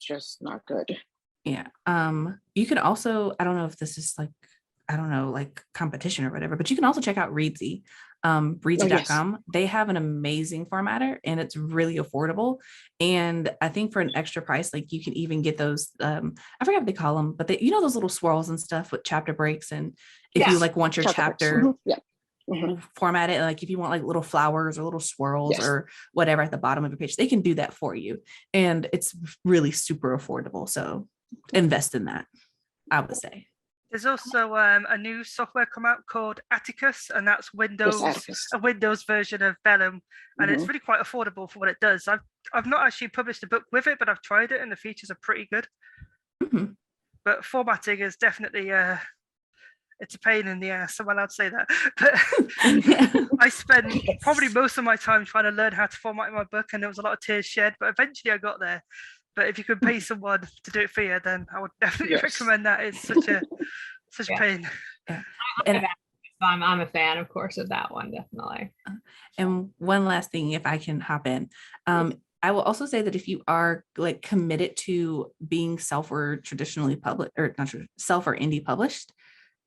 just not good. Yeah. You can also, I don't know if this is like I don't know, like competition or whatever, but you can also check out Reedsy, Reedsy.com. They have an amazing formatter and it's really affordable. And I think for an extra price, like you can even get those, I forgot what they call them, but they, you know, those little swirls and stuff with chapter breaks. And if you like want your chapter format it, like if you want like little flowers or little swirls or whatever at the bottom of your page, they can do that for you. And it's really super affordable. So invest in that, I would say. There's also a new software come out called Atticus, and that's Windows, a Windows version of Vellum, and it's really quite affordable for what it does. I've not actually published a book with it, but I've tried it, and the features are pretty good. But formatting is definitely it's a pain in the ass. I'm allowed to say that, but I spent probably most of my time trying to learn how to format my book, and there was a lot of tears shed. But eventually, I got there. But if you could pay someone to do it for you, then I would definitely recommend that. It's such a pain. And I'm a fan, of course, of that one, definitely. And one last thing, if I can hop in, I will also say that if you are like committed to being self or traditionally published, or not self or indie published,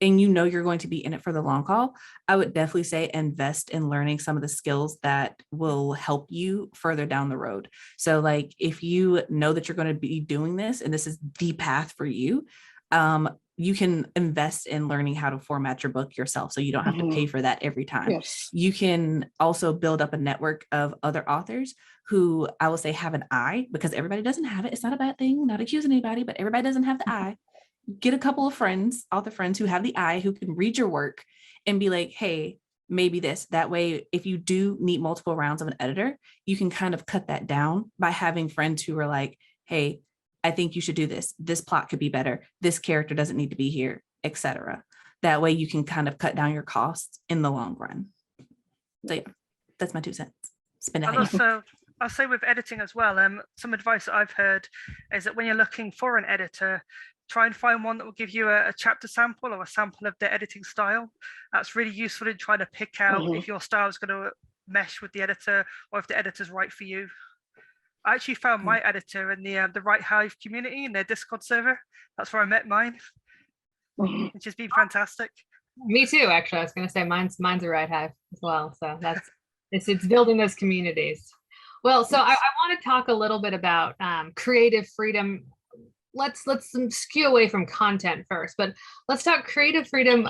and you know you're going to be in it for the long haul, I would definitely say invest in learning some of the skills that will help you further down the road. So like if you know that you're going to be doing this and this is the path for you, you can invest in learning how to format your book yourself so you don't have to pay for that every time. You can also build up a network of other authors who I will say have an eye, because everybody doesn't have it. It's not a bad thing, not accusing anybody, but everybody doesn't have the eye. Get a couple of friends, author friends who have the eye, who can read your work and be like, hey, maybe this. That way, if you do need multiple rounds of an editor, you can kind of cut that down by having friends who are like, hey, I think you should do this. This plot could be better. This character doesn't need to be here, etc. That way you can kind of cut down your costs in the long run. So yeah, that's my 2 cents. Spin it. I'll say with editing as well, some advice that I've heard is that when you're looking for an editor, try and find one that will give you a chapter sample or a sample of their editing style. That's really useful in trying to pick out if your style is going to mesh with the editor or if the editor's right for you. I actually found my editor in the Right Hive community in their Discord server. That's where I met mine, which has been fantastic. Me too, actually. I was going to say mine's a Right Hive as well. So that's it's building those communities. Well, so I want to talk a little bit about creative freedom. Let's skew away from content first, but let's talk creative freedom.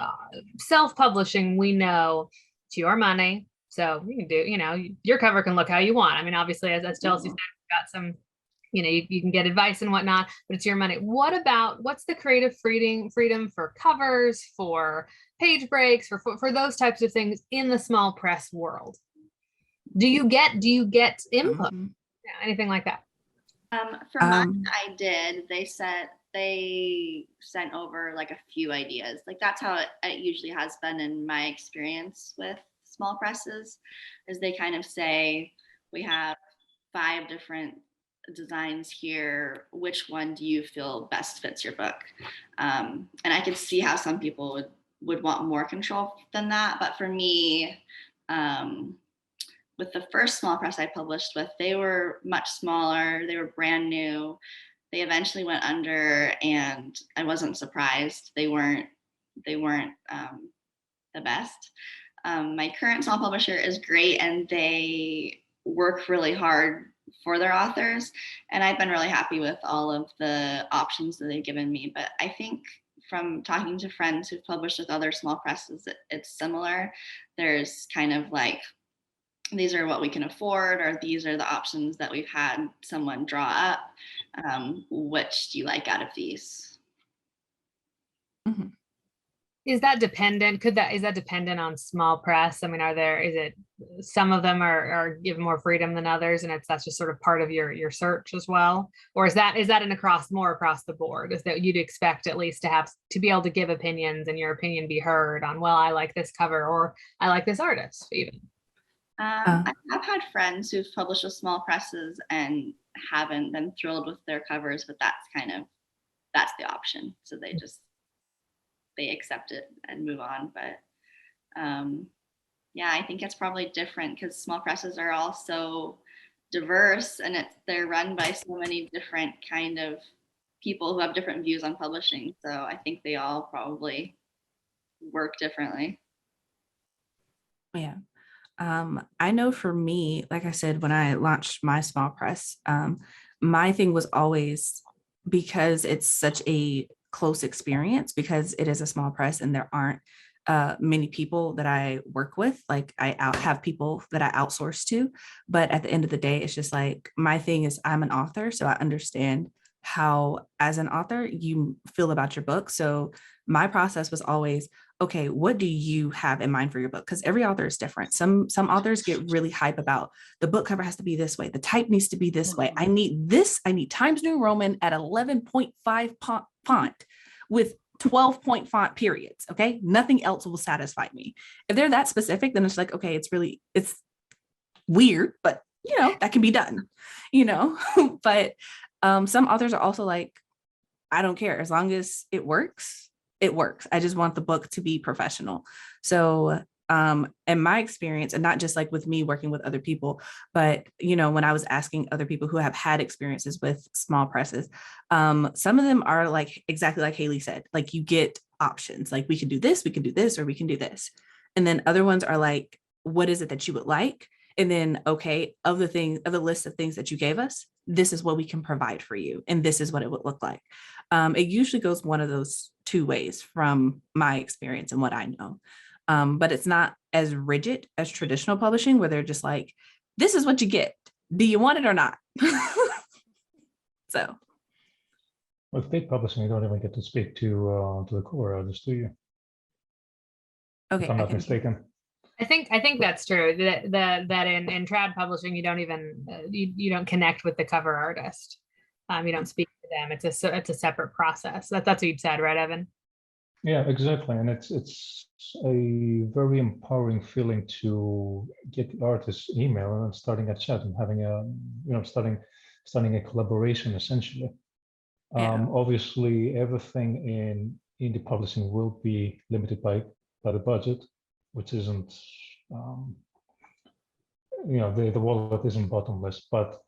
Self-publishing, we know it's your money, so you can do, your cover can look how you want. I mean, obviously, as Chelsea said, we've got some, you can get advice and whatnot, but it's your money. What's the creative freedom for covers, for page breaks, for those types of things in the small press world? Do you get input? Anything like that? For mine, I did. They sent over like a few ideas. Like that's how it usually has been in my experience with small presses, is they kind of say, we have 5 different designs here. Which one do you feel best fits your book? And I could see how some people would want more control than that. But for me, with the first small press I published with, they were much smaller. They were brand new. They eventually went under, and I wasn't surprised. They weren't the best. My current small publisher is great, and they work really hard for their authors. And I've been really happy with all of the options that they've given me. But I think from talking to friends who've published with other small presses, it's similar. There's kind of like, these are what we can afford, or these are the options that we've had someone draw up. Which do you like out of these? Is that dependent? Is that dependent on small press? I mean, is it some of them are given more freedom than others, and that's just sort of part of your search as well? Or is that more across the board? Is that you'd expect at least to be able to give opinions and your opinion be heard on, well, I like this cover, or I like this artist even? I've had friends who've published with small presses and haven't been thrilled with their covers, but that's the option. So they accept it and move on. But yeah, I think it's probably different because small presses are all so diverse, and they're run by so many different kind of people who have different views on publishing. So I think they all probably work differently. Yeah. I know for me, like I said, when I launched my small press, my thing was always, because it's such a close experience, because it is a small press and there aren't many people that I work with. Like have people that I outsource to, but at the end of the day, it's just like, my thing is I'm an author, so I understand how, as an author, you feel about your book. So my process was always, okay, what do you have in mind for your book? Because every author is different. Some authors get really hype about the book cover has to be this way, the type needs to be this way. I need Times New Roman at 11.5 font with 12-point font periods. Okay, nothing else will satisfy me. If they're that specific, then it's like, okay, it's weird, but that can be done. But some authors are also like, I don't care, as long as it works. It works. I just want the book to be professional. So in my experience, and not just like with me working with other people, but when I was asking other people who have had experiences with small presses, some of them are like exactly like Hailey said, like you get options, like we can do this, or we can do this. And then other ones are like, what is it that you would like? And then, okay, of the list of things that you gave us, this is what we can provide for you. And this is what it would look like. It usually goes one of those two ways from my experience and what I know. But it's not as rigid as traditional publishing, where they're just like, this is what you get. Do you want it or not? So. With paid publishing, you don't even get to speak to the cover artist, do you? Okay. If I'm not mistaken. I think that's true. That in trad publishing, you don't even you don't connect with the cover artist. You don't speak to them. It's a separate process. That's what you'd said, right, Evan? Yeah, exactly. And it's a very empowering feeling to get the artist's email and starting a chat and having starting a collaboration essentially. Obviously, everything in indie publishing will be limited by the budget, which isn't, the wallet isn't bottomless, but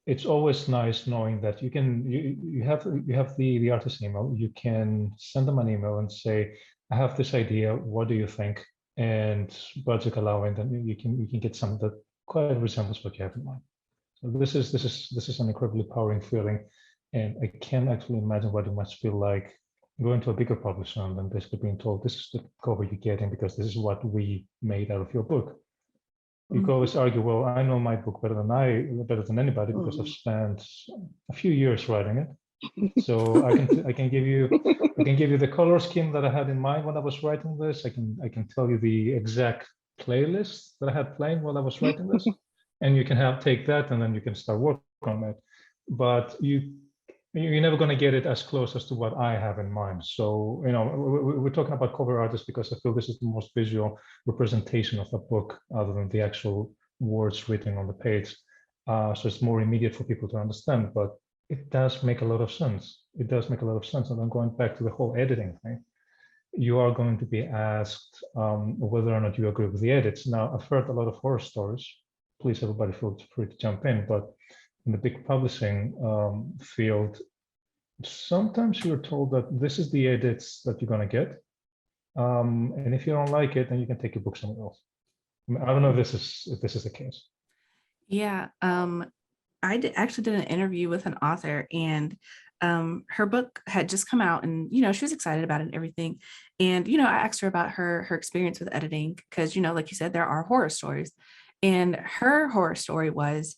it's always nice knowing that you have the artist's email. You can send them an email and say, I have this idea, what do you think? And budget allowing, then you can get something that quite resembles what you have in mind. So this is an incredibly empowering feeling, and I can't actually imagine what it must feel like going to a bigger publisher and then basically being told, this is the cover you're getting because this is what we made out of your book. You could always argue, well, I know my book better than anybody because I've spent a few years writing it. So I can give you the color scheme that I had in mind when I was writing this. I can tell you the exact playlist that I had playing while I was writing this, and you can take that and then you can start working on it. But you're never going to get it as close as to what I have in mind. So, we're talking about cover artists because I feel this is the most visual representation of the book other than the actual words written on the page. So it's more immediate for people to understand, but it does make a lot of sense. It does make a lot of sense. And then going back to the whole editing thing, you are going to be asked whether or not you agree with the edits. Now, I've heard a lot of horror stories. Please, everybody feel free to jump in, but in the big publishing field, sometimes you're told that this is the edits that you're going to get. And if you don't like it, then you can take your book somewhere else. I don't know if this is the case. Yeah. I actually did an interview with an author, and her book had just come out, and she was excited about it and everything. And I asked her about her experience with editing, because like you said, there are horror stories, and her horror story was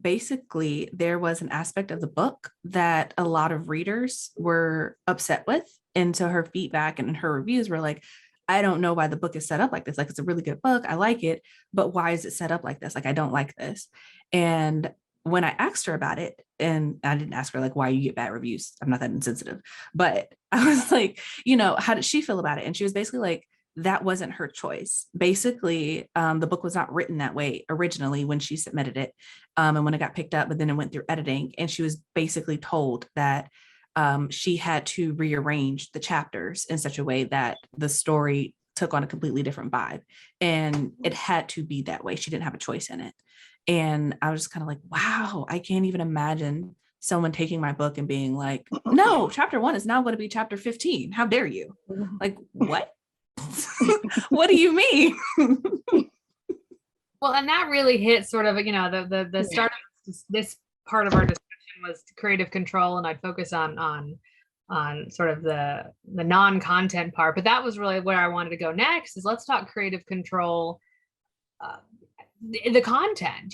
basically there was an aspect of the book that a lot of readers were upset with, and so her feedback and her reviews were like, I don't know why the book is set up like this. Like, it's a really good book, I like it, but why is it set up like this? Like, I don't like this. And when I asked her about it, and I didn't ask her like why you get bad reviews, I'm not that insensitive, but I was like, how did she feel about it? And she was basically like, that wasn't her choice. Basically, the book was not written that way originally when she submitted it, and when it got picked up, but then it went through editing, and she was basically told that she had to rearrange the chapters in such a way that the story took on a completely different vibe, and it had to be that way. She didn't have a choice in it. And I was just kind of like, wow, I can't even imagine someone taking my book and being like, no, chapter 1 is now going to be chapter 15. How dare you? Like, what? What do you mean? Well, and that really hit sort of, the start of this part of our discussion was creative control, and I'd focus on sort of the non-content part, but that was really where I wanted to go next, is let's talk creative control, the content.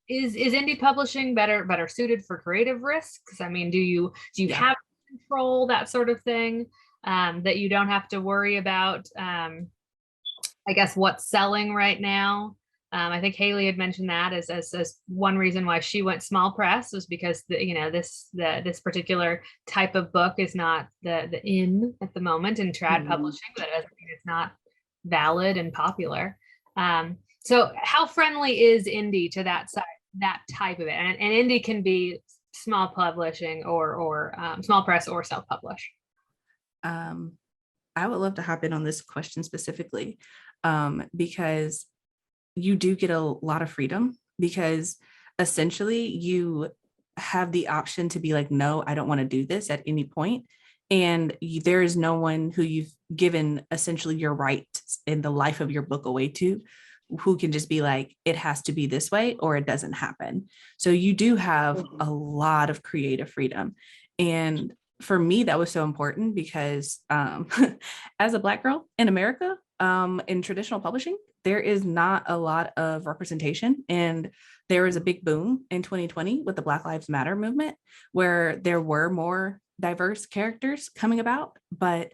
Is indie publishing better suited for creative risks? I mean, do you have control, that sort of thing, that you don't have to worry about, I guess, what's selling right now? I think Hailey had mentioned that as one reason why she went small press, was because this particular type of book is not the in at the moment in trad publishing, but that doesn't mean it's not valid and popular. So how friendly is indie to that side, that type of it? And indie can be small publishing or small press or self-publish. I would love to hop in on this question specifically, because you do get a lot of freedom, because essentially you have the option to be like, no, I don't want to do this at any point. And there is no one who you've given essentially your rights in the life of your book away to, who can just be like, it has to be this way or it doesn't happen. So you do have a lot of creative freedom. And for me, that was so important because as a Black girl in America, in traditional publishing, there is not a lot of representation. And there was a big boom in 2020 with the Black Lives Matter movement, where there were more diverse characters coming about. But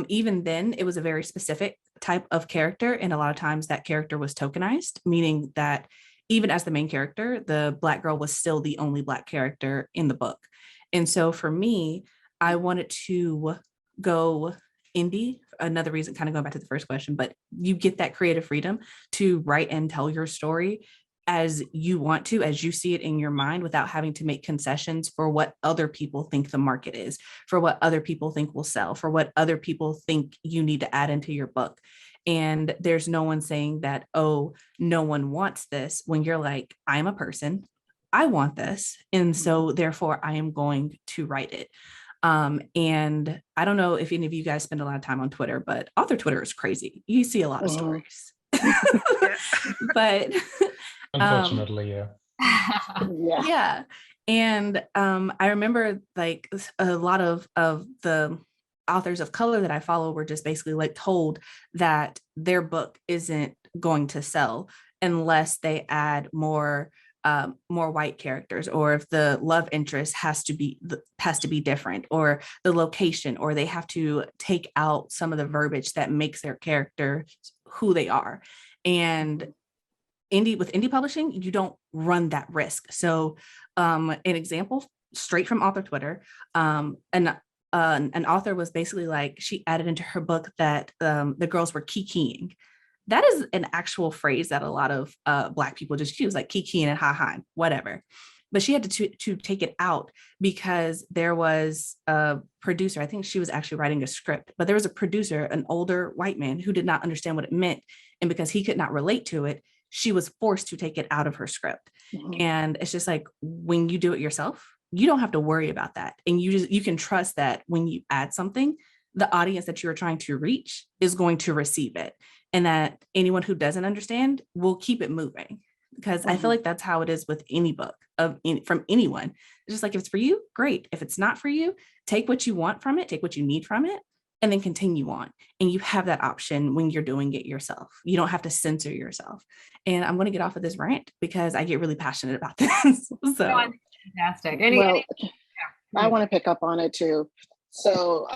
even then, it was a very specific type of character. And a lot of times that character was tokenized, meaning that even as the main character, the Black girl was still the only Black character in the book. And so for me, I wanted to go indie. Another reason, kind of going back to the first question, but you get that creative freedom to write and tell your story as you want to, as you see it in your mind, without having to make concessions for what other people think the market is, for what other people think will sell, for what other people think you need to add into your book. And there's no one saying that, oh, no one wants this, when you're like, I'm a person, I want this. And so therefore I am going to write it. And I don't know if any of you guys spend a lot of time on Twitter, but author Twitter is crazy. You see a lot of stories. But unfortunately, yeah. And I remember like a lot of the authors of color that I follow were just basically like told that their book isn't going to sell unless they add more white characters, or if the love interest has to be different, or the location, or they have to take out some of the verbiage that makes their character who they are. And with indie publishing, you don't run that risk. So an example straight from author Twitter, an author was basically like, she added into her book that the girls were kikiing. That is an actual phrase that a lot of Black people just use, like kikiing and ha-ha, whatever. But she had to take it out because there was a producer, I think she was actually writing a script, but there was a producer, an older white man, who did not understand what it meant. And because he could not relate to it, she was forced to take it out of her script. And it's just like, when you do it yourself, you don't have to worry about that. And you can trust that when you add something, the audience that you're trying to reach is going to receive it. And that anyone who doesn't understand will keep it moving. Because I feel like that's how it is with any book from anyone. It's just like, if it's for you, great. If it's not for you, take what you want from it, take what you need from it, and then continue on. And you have that option when you're doing it yourself. You don't have to censor yourself. And I'm going to get off of this rant because I get really passionate about this. So fantastic. I want to pick up on it too. So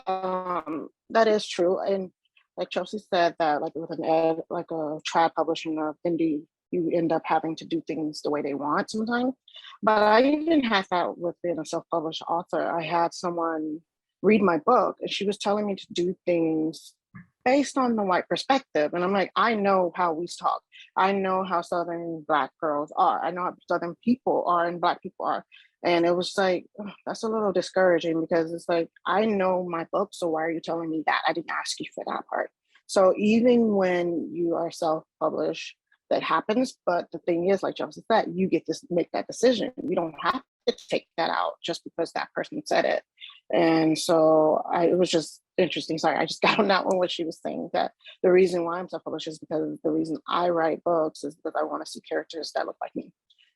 that is true. And like Chelsea said, that like with a trad publishing or indie, you end up having to do things the way they want sometimes. But I even had that within a self-published author. I had someone read my book and she was telling me to do things based on the white perspective. And I'm like, I know how we talk. I know how Southern Black girls are. I know how Southern people are and Black people are. And it was like, that's a little discouraging, because it's like, I know my book, so why are you telling me that? I didn't ask you for that part. So even when you are self-published, that happens. But the thing is, like Joseph said, you get to make that decision. You don't have to take that out just because that person said it. And so it was just interesting. Sorry, I just got on that one, what she was saying, that the reason why I'm self-published is because the reason I write books is because I want to see characters that look like me.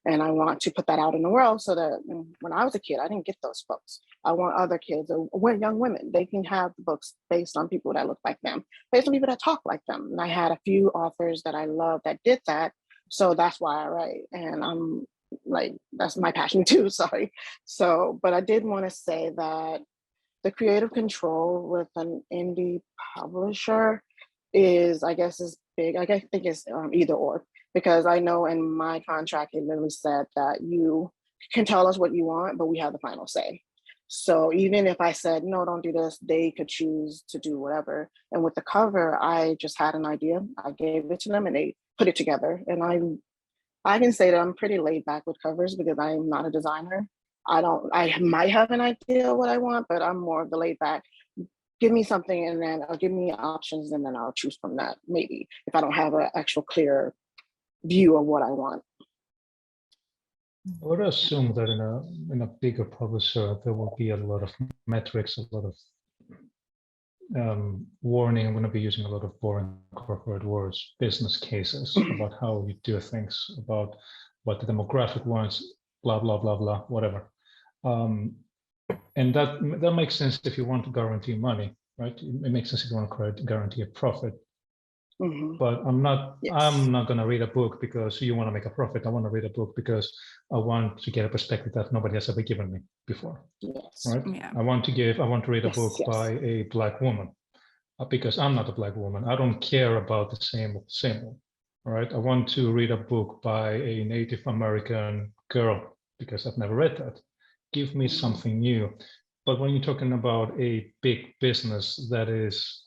And I want to put that out in the world so that when I was a kid, I didn't get those books. I want other kids or young women, they can have the books based on people that look like them, based on people that talk like them. And I had a few authors that I love that did that. So that's why I write. And I'm like, that's my passion too, sorry. So, but I did want to say that the creative control with an indie publisher is, I guess, is big. I think it's either or, because I know in my contract, it literally said that you can tell us what you want, but we have the final say. So even if I said, no, don't do this, they could choose to do whatever. And with the cover, I just had an idea. I gave it to them and they put it together. And I can say that I'm pretty laid back with covers because I'm not a designer. I might have an idea what I want, but I'm more of the laid back. Give me something and then I'll give me options and then I'll choose from that, maybe, if I don't have an actual clear view of what I want. I would assume that in a bigger publisher, there will be a lot of metrics, a lot of warning. I'm going to be using a lot of boring corporate words, business cases about how you do things, about what the demographic wants, blah, blah, blah, blah, whatever. And that makes sense if you want to guarantee money, right? It makes sense if you want to guarantee a profit. Mm-hmm. But I'm not Yes. going to read a book because you want to make a profit. I want to read a book because I want to get a perspective that nobody has ever given me before. Yes. Right? Yeah. I want to read a Yes, book yes. by a Black woman because I'm not a Black woman. I don't care about the same. All right. I want to read a book by a Native American girl because I've never read that. Give me something new. But when you're talking about a big business that is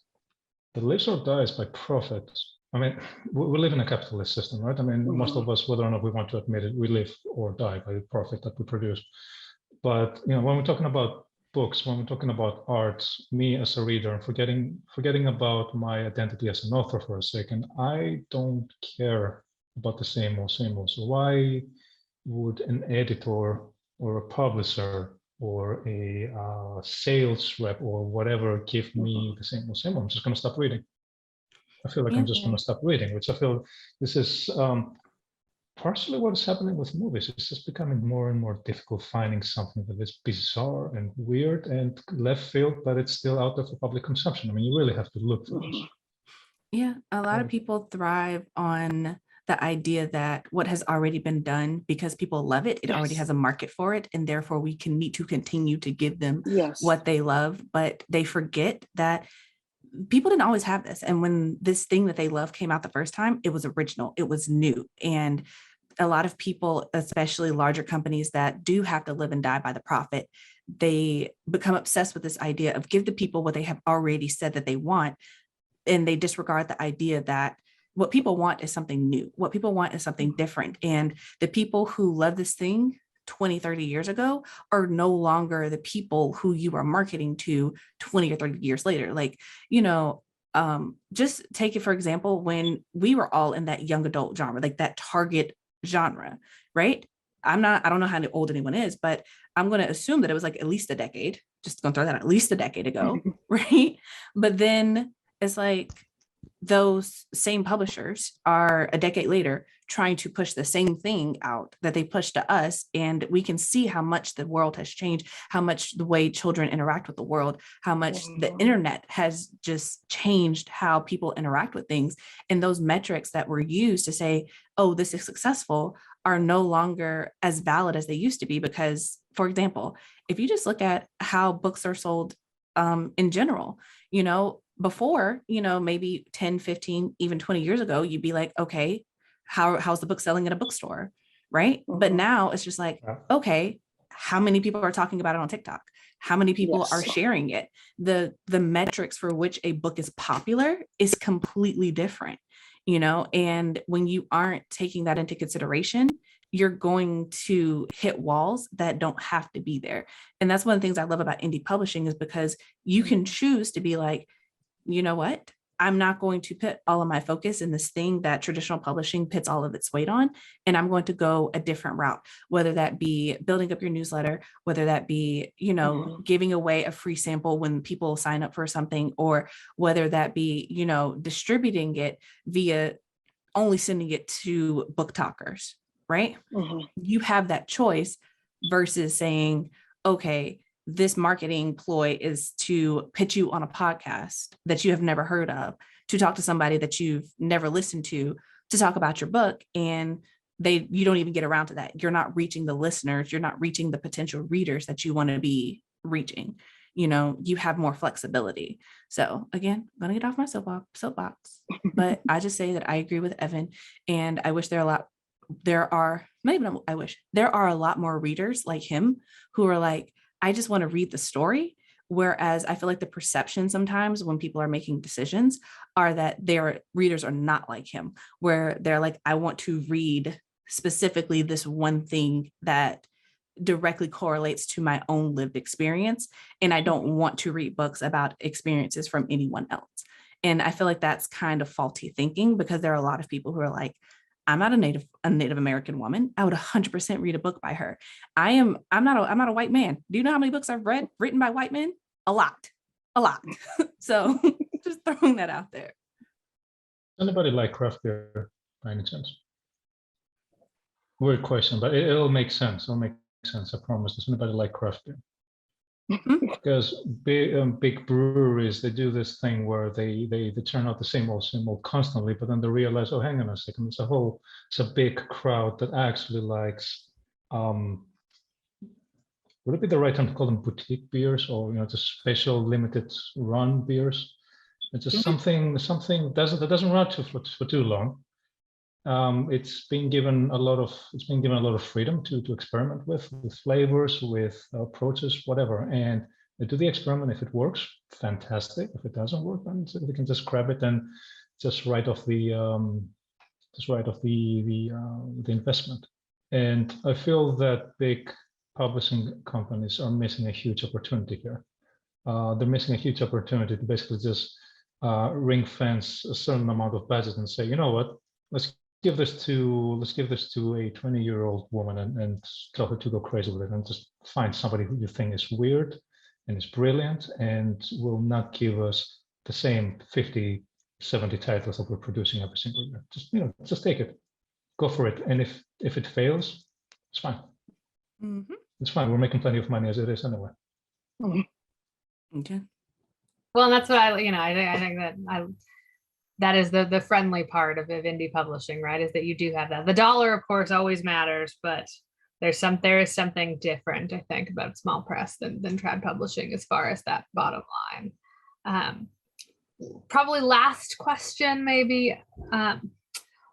the lives or dies by profit. I mean, we live in a capitalist system, right? I mean, most of us, whether or not we want to admit it, we live or die by the profit that we produce. But when we're talking about books, when we're talking about art, me as a reader, forgetting about my identity as an author for a second, I don't care about the same old. So why would an editor or a publisher or a sales rep or whatever give me the same old? I'm just going to stop reading. I feel like I'm just going to stop reading, which I feel this is partially what is happening with movies. It's just becoming more and more difficult finding something that is bizarre and weird and left field, but it's still out there for public consumption. I mean, you really have to look for this. Yeah, a lot of people thrive on the idea that what has already been done, because people love it, it already has a market for it, and therefore we can need to continue to give them what they love. But they forget that people didn't always have this. And when this thing that they love came out the first time, it was original, it was new. And a lot of people, especially larger companies that do have to live and die by the profit, they become obsessed with this idea of give the people what they have already said that they want. And they disregard the idea that what people want is something new. What people want is something different. And the people who love this thing 20, 30 years ago are no longer the people who you are marketing to 20 or 30 years later. Like, just take it, for example, when we were all in that young adult genre, like that target genre, right? I don't know how old anyone is, but I'm going to assume that it was like at least a decade, just going to throw that out, at least a decade ago, right? But then it's like those same publishers are a decade later trying to push the same thing out that they pushed to us. And we can see how much the world has changed, how much the way children interact with the world, how much the internet has just changed how people interact with things. And those metrics that were used to say, oh, this is successful, are no longer as valid as they used to be. Because, for example, if you just look at how books are sold in general, before, maybe 10, 15, even 20 years ago, you'd be like, okay, how's the book selling at a bookstore, right? But now it's just like, okay, how many people are talking about it on TikTok? How many people are sharing it? The metrics for which a book is popular is completely different, and when you aren't taking that into consideration, you're going to hit walls that don't have to be there. And that's one of the things I love about indie publishing, is because you can choose to be like, you know what? I'm not going to put all of my focus in this thing that traditional publishing puts all of its weight on. And I'm going to go a different route, whether that be building up your newsletter, whether that be, giving away a free sample when people sign up for something, or whether that be, distributing it via only sending it to book talkers, right? You have that choice versus saying, okay, this marketing ploy is to pitch you on a podcast that you have never heard of, to talk to somebody that you've never listened to talk about your book. And you don't even get around to that. You're not reaching the listeners. You're not reaching the potential readers that you want to be reaching. You have more flexibility. So again, I'm going to get off my soapbox, but I just say that I agree with Evan, and I wish there are a lot more readers like him who are like, I just want to read the story. Whereas I feel like the perception sometimes when people are making decisions are that their readers are not like him, where they're like, I want to read specifically this one thing that directly correlates to my own lived experience. And I don't want to read books about experiences from anyone else. And I feel like that's kind of faulty thinking, because there are a lot of people who are like, I'm not a Native American woman. I would 100% read a book by her. I'm not a white man. Do you know how many books I've read written by white men? A lot. So just throwing that out there. Anybody like craft beer by any chance? Weird question, but it'll make sense. I promise. Does anybody like craft beer? Because big breweries, they do this thing where they turn out the same old constantly, but then they realize, oh, hang on a second, it's a big crowd that actually likes, would it be the right time to call them boutique beers, or just special limited run beers? It's just something that doesn't run for too long. It's been given a lot of freedom to experiment with flavors, with approaches, whatever, and they do the experiment. If it works, fantastic. If it doesn't work, then we can just grab it and just write off the investment. And I feel that big publishing companies are missing a huge opportunity here. They're missing a huge opportunity to basically just ring fence a certain amount of budget and say, you know what, let's give this to a 20-year-old woman and tell her to go crazy with it, and just find somebody who you think is weird and is brilliant and will not give us the same 50, 70 titles that we're producing every single year. Just take it, go for it. And if it fails, it's fine. It's fine. We're making plenty of money as it is anyway. Okay. Well, that's what I think that is the friendly part of indie publishing, right? Is that you do have that. The dollar, of course, always matters, but there is something different, I think, about small press than trad publishing as far as that bottom line. Probably last question, maybe.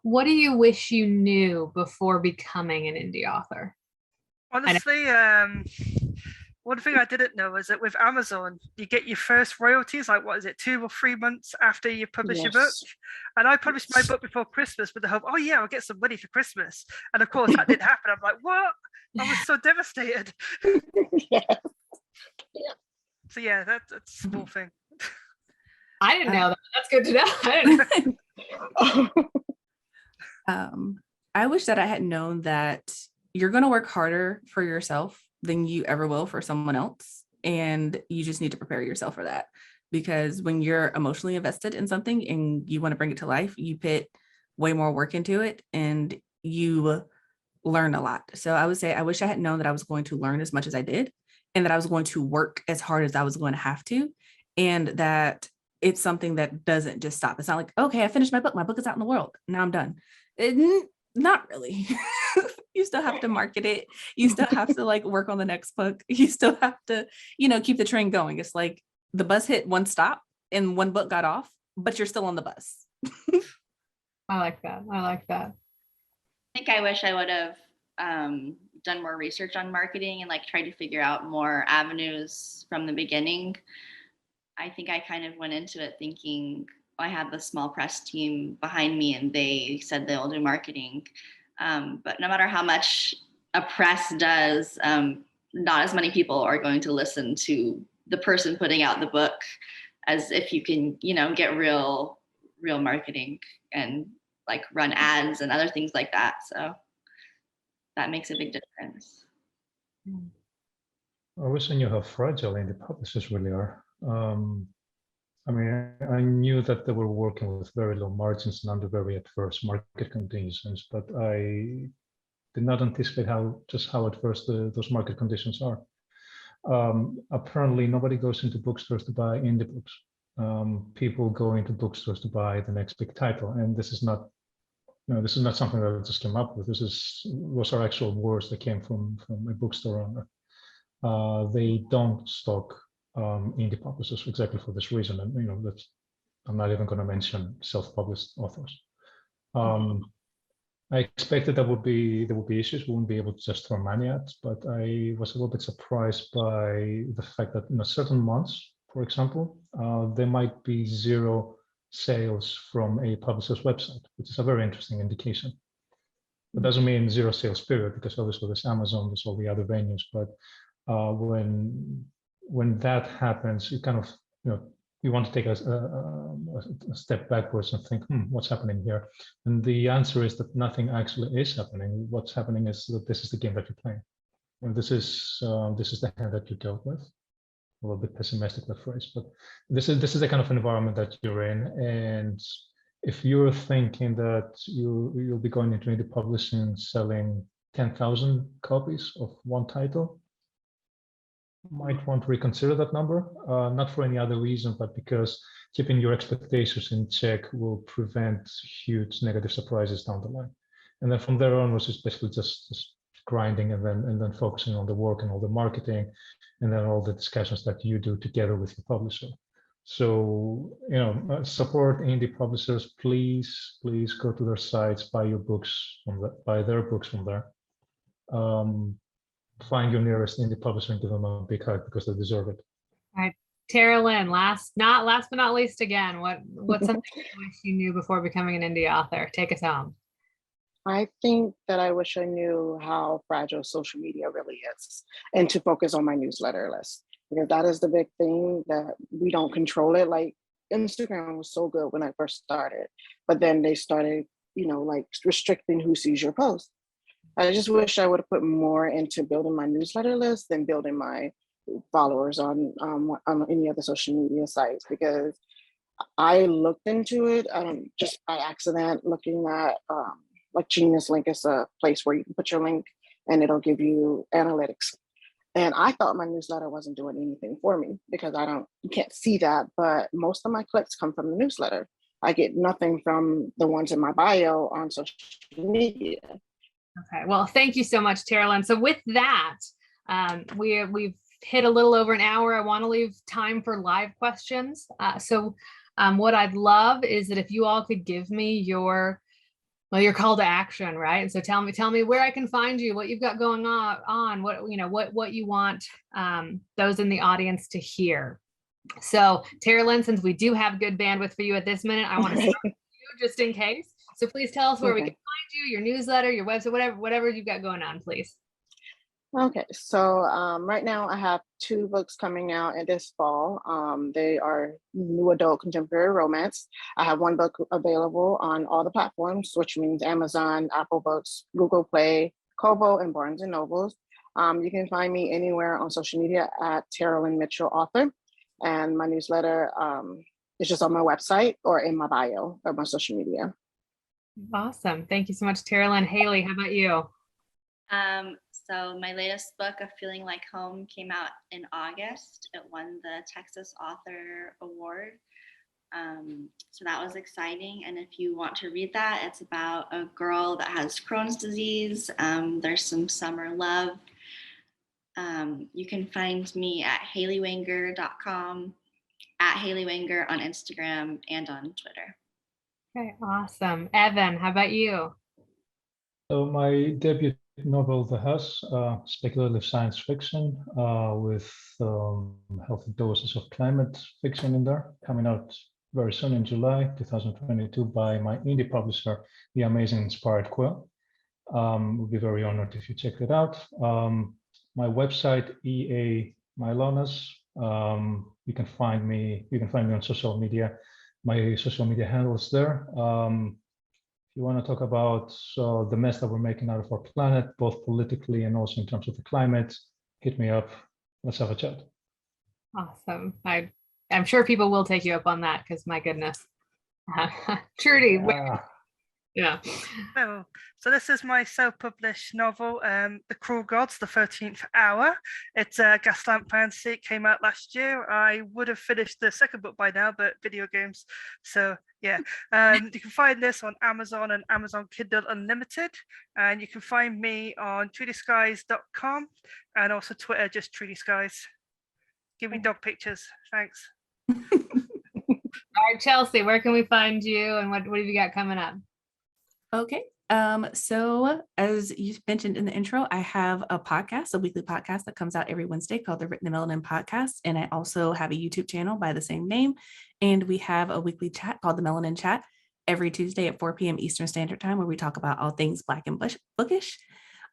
What do you wish you knew before becoming an indie author? Honestly, one thing I didn't know is that with Amazon, you get your first royalties, like, 2 or 3 months after you publish your book? And I published my book before Christmas with the hope, I'll get some money for Christmas. And of course, that didn't happen. I'm like, what? I was so devastated. So yeah, that's a small thing. I didn't know that. That's good to know. I didn't know. I wish that I had known that you're going to work harder for yourself than you ever will for someone else. And you just need to prepare yourself for that. Because when you're emotionally invested in something and you want to bring it to life, you put way more work into it and you learn a lot. So I would say, I wish I had known that I was going to learn as much as I did, and that I was going to work as hard as I was going to have to. And that it's something that doesn't just stop. It's not like, okay, I finished my book is out in the world, now I'm done. Not really. You still have to market it. You still have to work on the next book. You still have to, keep the train going. It's like the bus hit one stop and one book got off, but you're still on the bus. I like that. I think I wish I would have done more research on marketing and tried to figure out more avenues from the beginning. I think I kind of went into it thinking I had the small press team behind me and they said they'll do marketing. But no matter how much a press does, not as many people are going to listen to the person putting out the book as if you can, get real real marketing and like run ads and other things like that. So that makes a big difference. I wish I knew how fragile indie publishers really are. I mean, I knew that they were working with very low margins and under very adverse market conditions, but I did not anticipate how adverse those market conditions are. Apparently, nobody goes into bookstores to buy indie books. People go into bookstores to buy the next big title, and this is not, this is not something that I just came up with. Was our actual words that came from a bookstore owner. They don't stock indie publishers exactly for this reason, and that's, I'm not even going to mention self-published authors. I expected there would be issues. We wouldn't be able to just throw money at, but I was a little bit surprised by the fact that in certain months, for example, there might be 0 sales from a publisher's website, which is a very interesting indication. It doesn't mean 0 sales period, because obviously there's Amazon, there's all the other venues, but when that happens, you kind of, you want to take a step backwards and think, what's happening here? And the answer is that nothing actually is happening. What's happening is that this is the game that you're playing. And this is the hand that you dealt with. A little bit pessimistic, that phrase, but this is the kind of environment that you're in. And if you're thinking that you'll be going into indie publishing, selling 10,000 copies of one title, might want to reconsider that number, not for any other reason, but because keeping your expectations in check will prevent huge negative surprises down the line. And then from there on, was just basically just grinding and then focusing on the work and all the marketing, and then all the discussions that you do together with your publisher. So, support indie publishers. Please go to their sites, buy your books buy their books from there. Find your nearest indie publisher and give them a big hug, because they deserve it. All right, Teralyn, last but not least again, what's something you wish you knew before becoming an indie author? Take us home. I think that I wish I knew how fragile social media really is, and to focus on my newsletter list, because that is the big thing, that we don't control it. Like Instagram was so good when I first started, but then they started, like restricting who sees your post. I just wish I would have put more into building my newsletter list than building my followers on any other social media sites, because I looked into it just by accident, looking at like Genius Link is a place where you can put your link and it'll give you analytics. And I thought my newsletter wasn't doing anything for me, because you can't see that, but most of my clicks come from the newsletter. I get nothing from the ones in my bio on social media. Okay, well, thank you so much, Teralyn. So with that, we've hit a little over an hour. I want to leave time for live questions. So what I'd love is that if you all could give me your call to action, right? And so tell me where I can find you, what you've got going on, what you want those in the audience to hear. So Teralyn, since we do have good bandwidth for you at this minute, I want to start with you just in case. So please tell us where we can find you, your newsletter, your website, whatever you've got going on, please. Okay, so right now I have 2 books coming out in this fall. They are new adult contemporary romance. I have 1 book available on all the platforms, which means Amazon, Apple Books, Google Play, Kobo, and Barnes and Nobles. You can find me anywhere on social media at Teralyn Mitchell author, and my newsletter is just on my website or in my bio of my social media. Awesome. Thank you so much, Teralyn. Hailey, how about you? So my latest book, A Feeling Like Home, came out in August. It won the Texas Author Award. So that was exciting. And if you want to read that, it's about a girl that has Crohn's disease. There's some summer love. You can find me at HaileyWenger.com, at Hailey Wenger on Instagram and on Twitter. Okay, awesome. Evan, how about you? So my debut novel, The Huss, speculative science fiction with healthy doses of climate fiction in there, coming out very soon in July 2022 by my indie publisher, The Amazing Inspired Quill. We'll be very honored if you check it out. My website, EA Mylonas. You can find me on social media My social media handles there. If you want to talk about the mess that we're making out of our planet, both politically and also in terms of the climate, hit me up. Let's have a chat. Awesome. I'm sure people will take you up on that because my goodness. Trudy, yeah. So this is my self-published novel, The Cruel Gods, The 13th Hour. It's a gaslamp fantasy. It came out last year. I would have finished the second book by now, but video games. So yeah, you can find this on Amazon and Amazon Kindle Unlimited. And you can find me on trudyskies.com and also Twitter, just Trudy Skies. Give me dog pictures. Thanks. All right, Chelsea, where can we find you and what have you got coming up? Okay. So as you mentioned in the intro, I have a podcast, a weekly podcast that comes out every Wednesday called the Written in Melanin Podcast. And I also have a YouTube channel by the same name. And we have a weekly chat called the Melanin Chat every Tuesday at 4 p.m. Eastern Standard Time, where we talk about all things Black and bookish.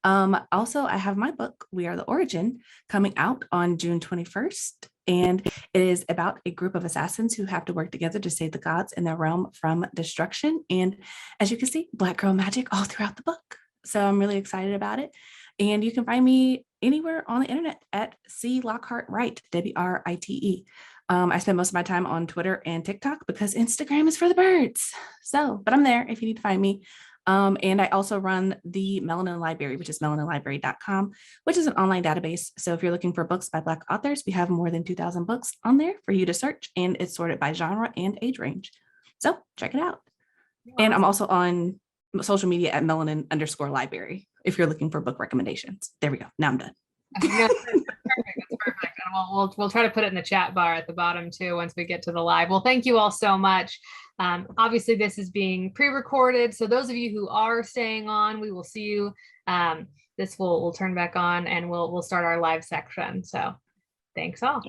Also, I have my book, We Are the Origin, coming out on June 21st. And it is about a group of assassins who have to work together to save the gods in their realm from destruction. And as you can see, Black girl magic all throughout the book. So I'm really excited about it. And you can find me anywhere on the internet at C Lockhart Write, WRITE. I spend most of my time on Twitter and TikTok because Instagram is for the birds. So, but I'm there if you need to find me. And I also run the Melanin Library, which is melaninlibrary.com, which is an online database. So if you're looking for books by Black authors, we have more than 2,000 books on there for you to search, and it's sorted by genre and age range. So check it out. And I'm also on social media at melanin_library if you're looking for book recommendations. There we go. Now I'm done. That's perfect. That's perfect. And we'll try to put it in the chat bar at the bottom too once we get to the live. Well, thank you all so much. Obviously, this is being pre-recorded, so those of you who are staying on, we will see you. This will turn back on, and we'll start our live section. So, thanks all.